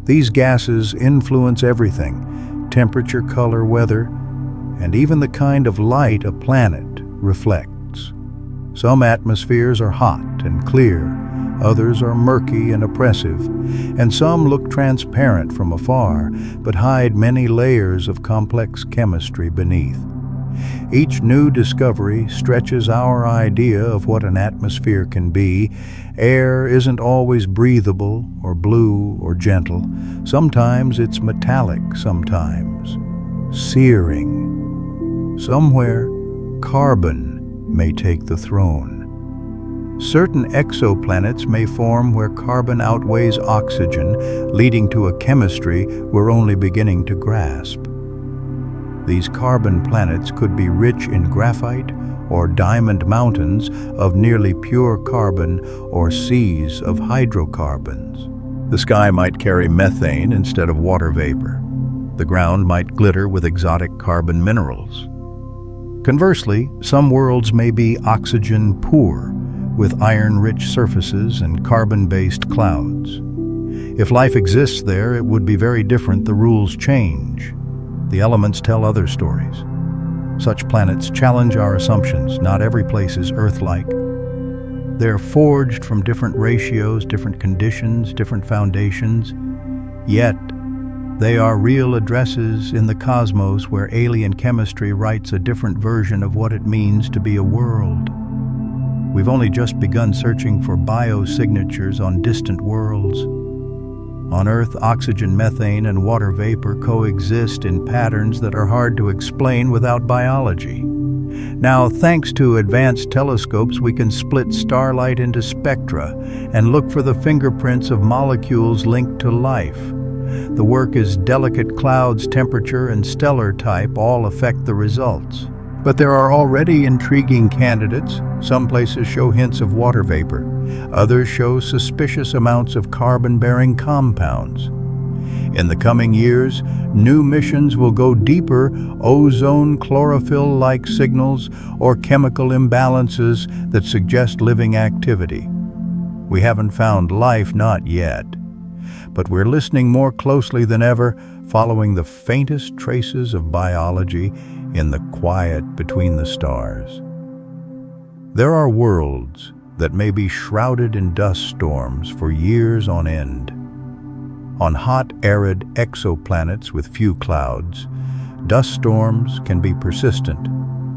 S1: These gases influence everything: temperature, color, weather, and even the kind of light a planet reflects. Some atmospheres are hot and clear, others are murky and oppressive, and some look transparent from afar, but hide many layers of complex chemistry beneath. Each new discovery stretches our idea of what an atmosphere can be. Air isn't always breathable or blue or gentle. Sometimes it's metallic, sometimes searing. Somewhere, carbon may take the throne. Certain exoplanets may form where carbon outweighs oxygen, leading to a chemistry we're only beginning to grasp. These carbon planets could be rich in graphite or diamond mountains of nearly pure carbon or seas of hydrocarbons. The sky might carry methane instead of water vapor. The ground might glitter with exotic carbon minerals. Conversely, some worlds may be oxygen poor, with iron-rich surfaces and carbon-based clouds. If life exists there, it would be very different. The rules change. The elements tell other stories. Such planets challenge our assumptions. Not every place is Earth-like. They're forged from different ratios, different conditions, different foundations. Yet, they are real addresses in the cosmos where alien chemistry writes a different version of what it means to be a world. We've only just begun searching for biosignatures on distant worlds. On Earth, oxygen, methane, and water vapor coexist in patterns that are hard to explain without biology. Now, thanks to advanced telescopes, we can split starlight into spectra and look for the fingerprints of molecules linked to life. The work is delicate. Clouds, temperature, and stellar type all affect the results. But there are already intriguing candidates. Some places show hints of water vapor. Others show suspicious amounts of carbon-bearing compounds. In the coming years, new missions will go deeper: ozone, chlorophyll-like signals, or chemical imbalances that suggest living activity. We haven't found life, not yet. But we're listening more closely than ever, following the faintest traces of biology in the quiet between the stars. There are worlds that may be shrouded in dust storms for years on end. On hot, arid exoplanets with few clouds, dust storms can be persistent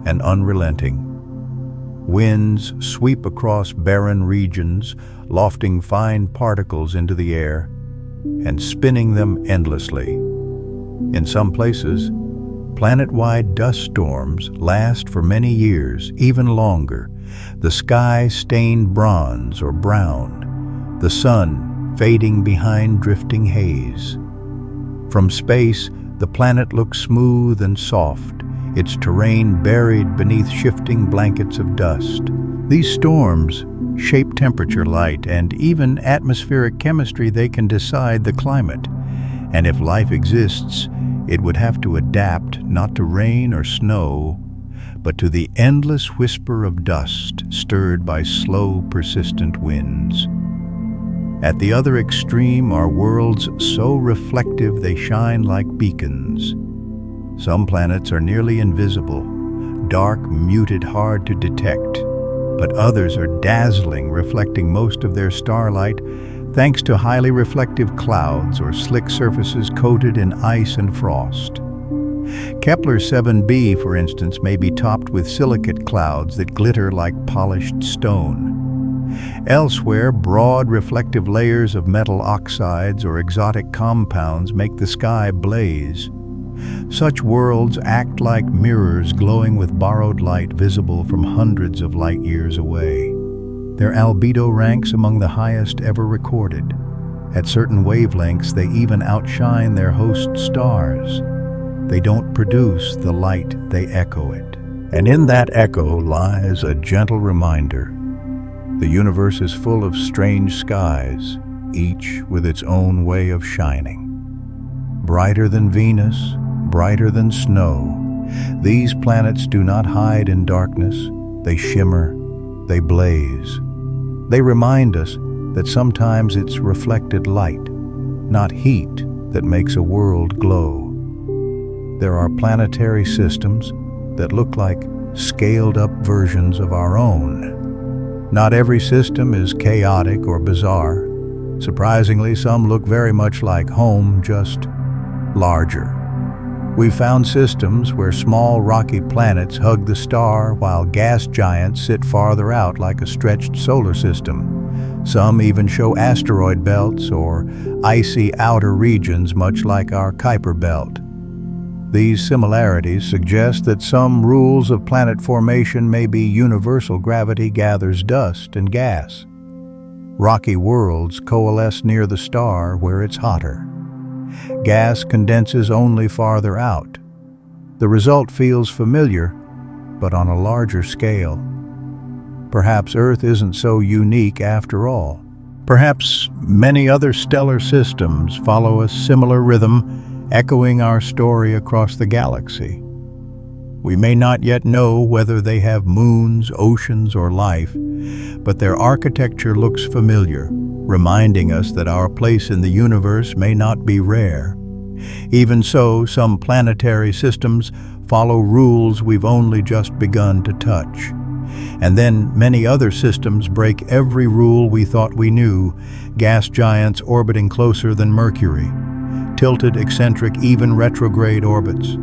S1: and unrelenting. Winds sweep across barren regions, lofting fine particles into the air and spinning them endlessly. In some places, planet-wide dust storms last for many years, even longer. The sky stained bronze or brown, the sun fading behind drifting haze. From space, the planet looks smooth and soft, its terrain buried beneath shifting blankets of dust. These storms shape temperature, light, and even atmospheric chemistry. They can decide the climate. And if life exists, it would have to adapt not to rain or snow, but to the endless whisper of dust stirred by slow, persistent winds. At the other extreme are worlds so reflective they shine like beacons. Some planets are nearly invisible, dark, muted, hard to detect, but others are dazzling, reflecting most of their starlight. thanks to highly reflective clouds or slick surfaces coated in ice and frost. Kepler 7b, for instance, may be topped with silicate clouds that glitter like polished stone. Elsewhere, broad reflective layers of metal oxides or exotic compounds make the sky blaze. Such worlds act like mirrors glowing with borrowed light visible from hundreds of light years away. Their albedo ranks among the highest ever recorded. At certain wavelengths, they even outshine their host stars. They don't produce the light, they echo it. And in that echo lies a gentle reminder. The universe is full of strange skies, each with its own way of shining. Brighter than Venus, brighter than snow, these planets do not hide in darkness. They shimmer, they blaze. They remind us that sometimes it's reflected light, not heat, that makes a world glow. There are planetary systems that look like scaled-up versions of our own. Not every system is chaotic or bizarre. Surprisingly, some look very much like home, just larger. We've found systems where small rocky planets hug the star while gas giants sit farther out like a stretched solar system. Some even show asteroid belts or icy outer regions much like our Kuiper belt. These similarities suggest that some rules of planet formation may be universal. Gravity gathers dust and gas. Rocky worlds coalesce near the star where it's hotter. Gas condenses only farther out. The result feels familiar, but on a larger scale. Perhaps Earth isn't so unique after all. Perhaps many other stellar systems follow a similar rhythm, echoing our story across the galaxy. We may not yet know whether they have moons, oceans, or life, but their architecture looks familiar, reminding us that our place in the universe may not be rare. Even so, some planetary systems follow rules we've only just begun to touch. And then many other systems break every rule we thought we knew, gas giants orbiting closer than Mercury, tilted, eccentric, even retrograde orbits,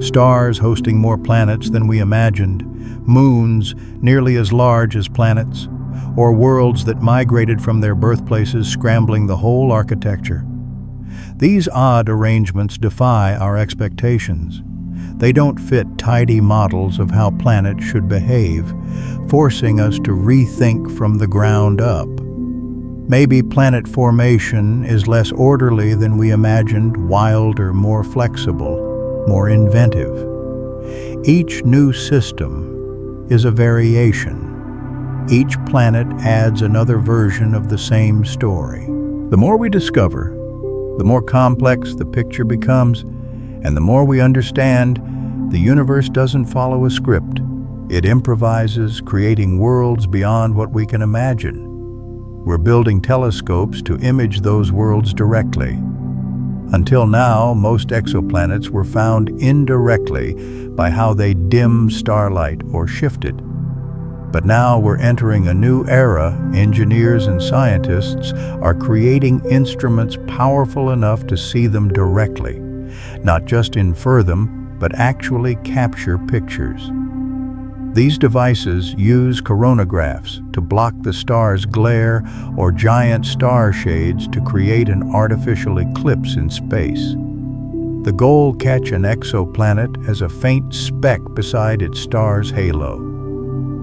S1: stars hosting more planets than we imagined, moons nearly as large as planets, or worlds that migrated from their birthplaces, scrambling the whole architecture. These odd arrangements defy our expectations. They don't fit tidy models of how planets should behave, forcing us to rethink from the ground up. Maybe planet formation is less orderly than we imagined, wilder, more flexible, more inventive. Each new system is a variation. Each planet adds another version of the same story. The more we discover, the more complex the picture becomes, and the more we understand, the universe doesn't follow a script. It improvises, creating worlds beyond what we can imagine. We're building telescopes to image those worlds directly. Until now, most exoplanets were found indirectly by how they dim starlight or shift it. But now we're entering a new era. Engineers and scientists are creating instruments powerful enough to see them directly, not just infer them, but actually capture pictures. These devices use coronagraphs to block the star's glare or giant star shades to create an artificial eclipse in space. The goal: catch an exoplanet as a faint speck beside its star's halo.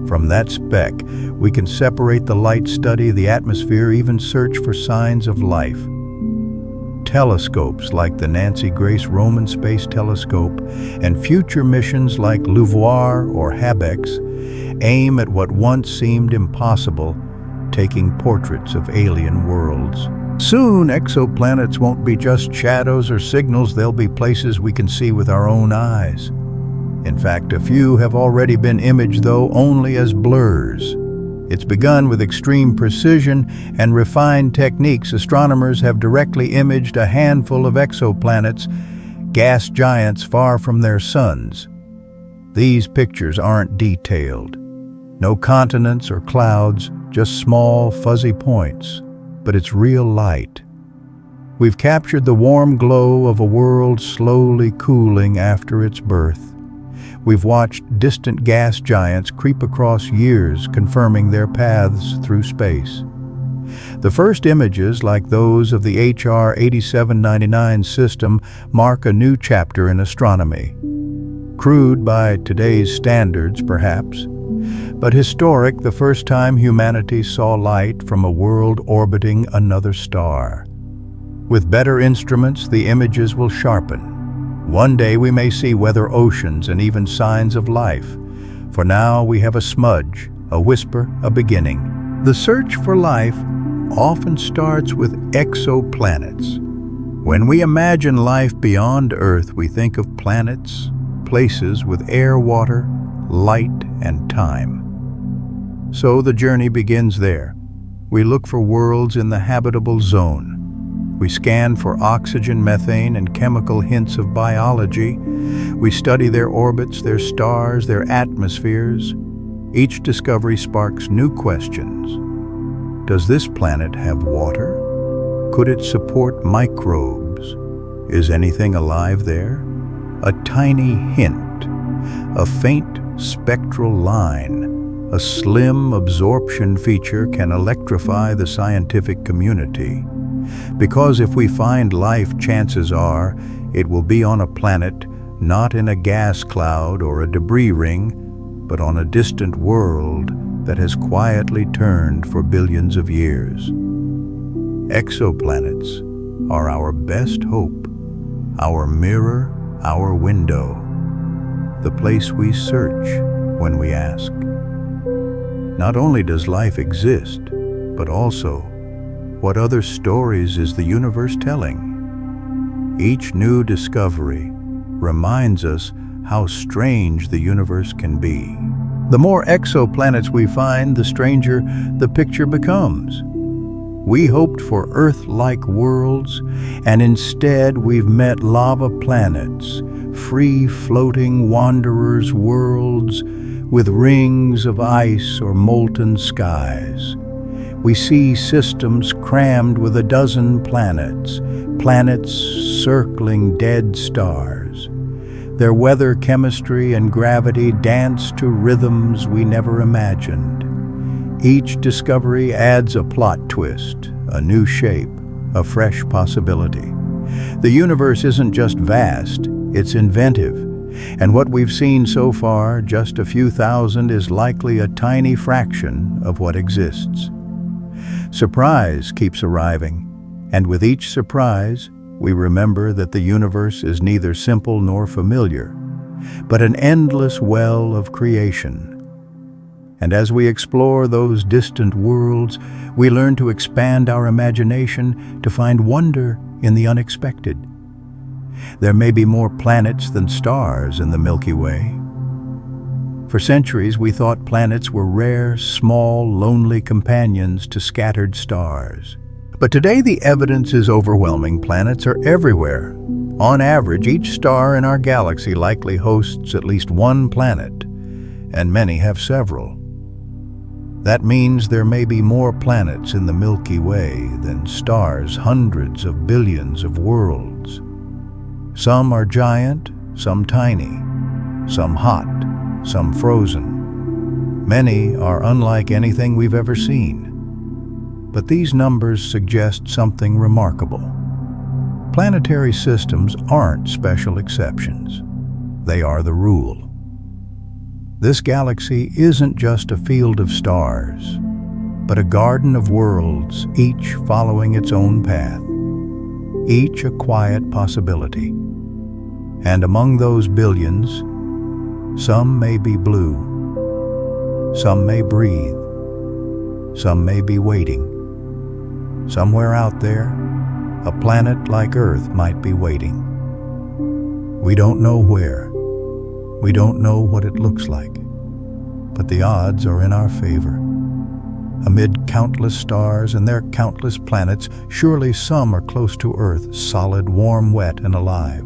S1: From that speck, we can separate the light, study the atmosphere, even search for signs of life. Telescopes like the Nancy Grace Roman Space Telescope and future missions like LUVOIR or HABEX aim at what once seemed impossible, taking portraits of alien worlds. Soon, exoplanets won't be just shadows or signals, they'll be places we can see with our own eyes. In fact, a few have already been imaged, though only as blurs. It's begun with extreme precision and refined techniques. Astronomers have directly imaged a handful of exoplanets, gas giants far from their suns. These pictures aren't detailed. No continents or clouds, just small, fuzzy points. but it's real light. We've captured the warm glow of a world slowly cooling after its birth. We've watched distant gas giants creep across years, confirming their paths through space. The first images, like those of the HR 8799 system, mark a new chapter in astronomy. Crude by today's standards, perhaps, but historic, the first time humanity saw light from a world orbiting another star. With better instruments, the images will sharpen. One day we may see weather oceans and even signs of life. For now we have a smudge, a whisper, a beginning. The search for life often starts with exoplanets. When we imagine life beyond Earth, we think of planets, places with air, water, light, and time. So the journey begins there. We look for worlds in the habitable zone. We scan for oxygen, methane, and chemical hints of biology. We study their orbits, their stars, their atmospheres. Each discovery sparks new questions. Does this planet have water? Could it support microbes? Is anything alive there? A tiny hint, a faint spectral line, a slim absorption feature can electrify the scientific community. Because if we find life, chances are it will be on a planet, not in a gas cloud or a debris ring, but on a distant world that has quietly turned for billions of years. Exoplanets are our best hope, our mirror, our window, the place we search when we ask. Not only does life exist, but also, what other stories is the universe telling? Each new discovery reminds us how strange the universe can be. The more exoplanets we find, the stranger the picture becomes. We hoped for Earth-like worlds, and instead we've met lava planets, free-floating wanderers' worlds with rings of ice or molten skies. We see systems crammed with a dozen planets, planets circling dead stars. Their weather, chemistry, and gravity dance to rhythms we never imagined. Each discovery adds a plot twist, a new shape, a fresh possibility. The universe isn't just vast, it's inventive. And what we've seen so far, just a few thousand, is likely a tiny fraction of what exists. Surprise keeps arriving, and with each surprise, we remember that the universe is neither simple nor familiar, but an endless well of creation. And as we explore those distant worlds, we learn to expand our imagination to find wonder in the unexpected. There may be more planets than stars in the Milky Way. For centuries, we thought planets were rare, small, lonely companions to scattered stars. But today, the evidence is overwhelming. Planets are everywhere. On average, each star in our galaxy likely hosts at least one planet, and many have several. That means there may be more planets in the Milky Way than stars, hundreds of billions of worlds. Some are giant, some tiny, some hot, some frozen. Many are unlike anything we've ever seen. But these numbers suggest something remarkable. Planetary systems aren't special exceptions. They are the rule. This galaxy isn't just a field of stars, but a garden of worlds, each following its own path, each a quiet possibility. And among those billions, some may be blue, some may breathe, some may be waiting. Somewhere out there, a planet like Earth might be waiting. We don't know where. We don't know what it looks like. But the odds are in our favor. Amid countless stars and their countless planets, surely some are close to Earth, solid, warm, wet, and alive.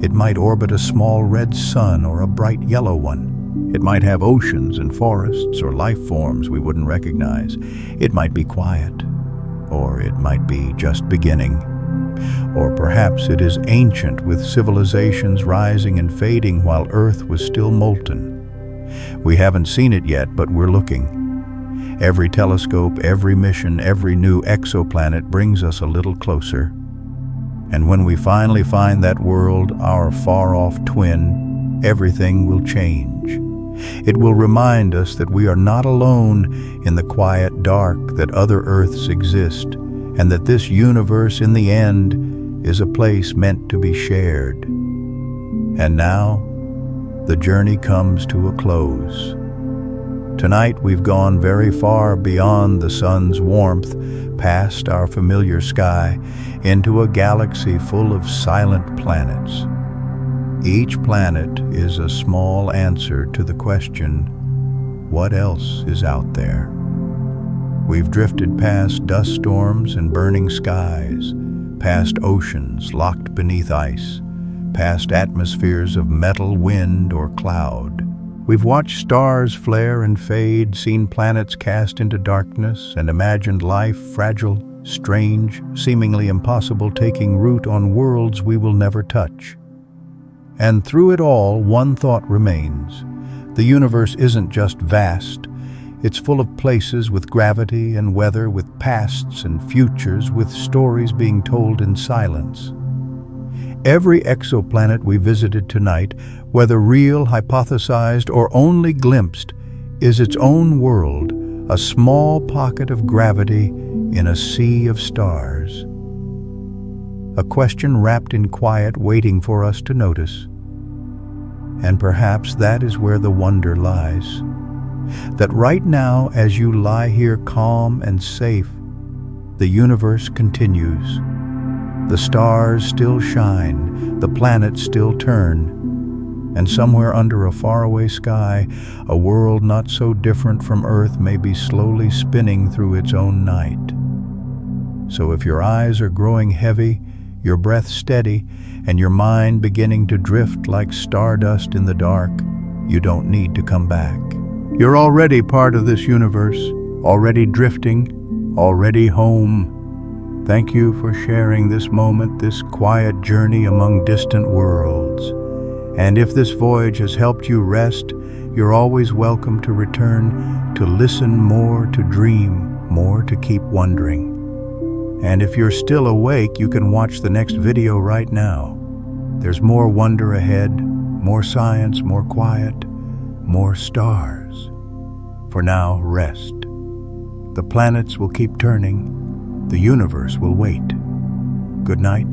S1: It might orbit a small red sun or a bright yellow one. It might have oceans and forests or life forms we wouldn't recognize. It might be quiet. or it might be just beginning. Or perhaps it is ancient, with civilizations rising and fading while Earth was still molten. We haven't seen it yet, but we're looking. Every telescope, every mission, every new exoplanet brings us a little closer. And when we finally find that world, our far-off twin, everything will change. It will remind us that we are not alone in the quiet dark, that other Earths exist, and that this universe, in the end, is a place meant to be shared. And now, the journey comes to a close. Tonight we've gone very far beyond the sun's warmth, past our familiar sky, into a galaxy full of silent planets. Each planet is a small answer to the question, what else is out there? We've drifted past dust storms and burning skies, past oceans locked beneath ice, past atmospheres of metal, wind, or cloud. We've watched stars flare and fade, seen planets cast into darkness, and imagined life fragile, strange, seemingly impossible, taking root on worlds we will never touch. And through it all, one thought remains. The universe isn't just vast. It's full of places with gravity and weather, with pasts and futures, with stories being told in silence. Every exoplanet we visited tonight, whether real, hypothesized, or only glimpsed, is its own world, a small pocket of gravity in a sea of stars. A question wrapped in quiet, waiting for us to notice. And perhaps that is where the wonder lies. That right now, as you lie here calm and safe, the universe continues. The stars still shine, the planets still turn, and somewhere under a faraway sky, a world not so different from Earth may be slowly spinning through its own night. So if your eyes are growing heavy, your breath steady, and your mind beginning to drift like stardust in the dark, you don't need to come back. You're already part of this universe, already drifting, already home. Thank you for sharing this moment, this quiet journey among distant worlds. And if this voyage has helped you rest, you're always welcome to return, to listen more, to dream more, to keep wondering. And if you're still awake, you can watch the next video right now. There's more wonder ahead, more science, more quiet, more stars. For now, rest. The planets will keep turning. The universe will wait. Good night.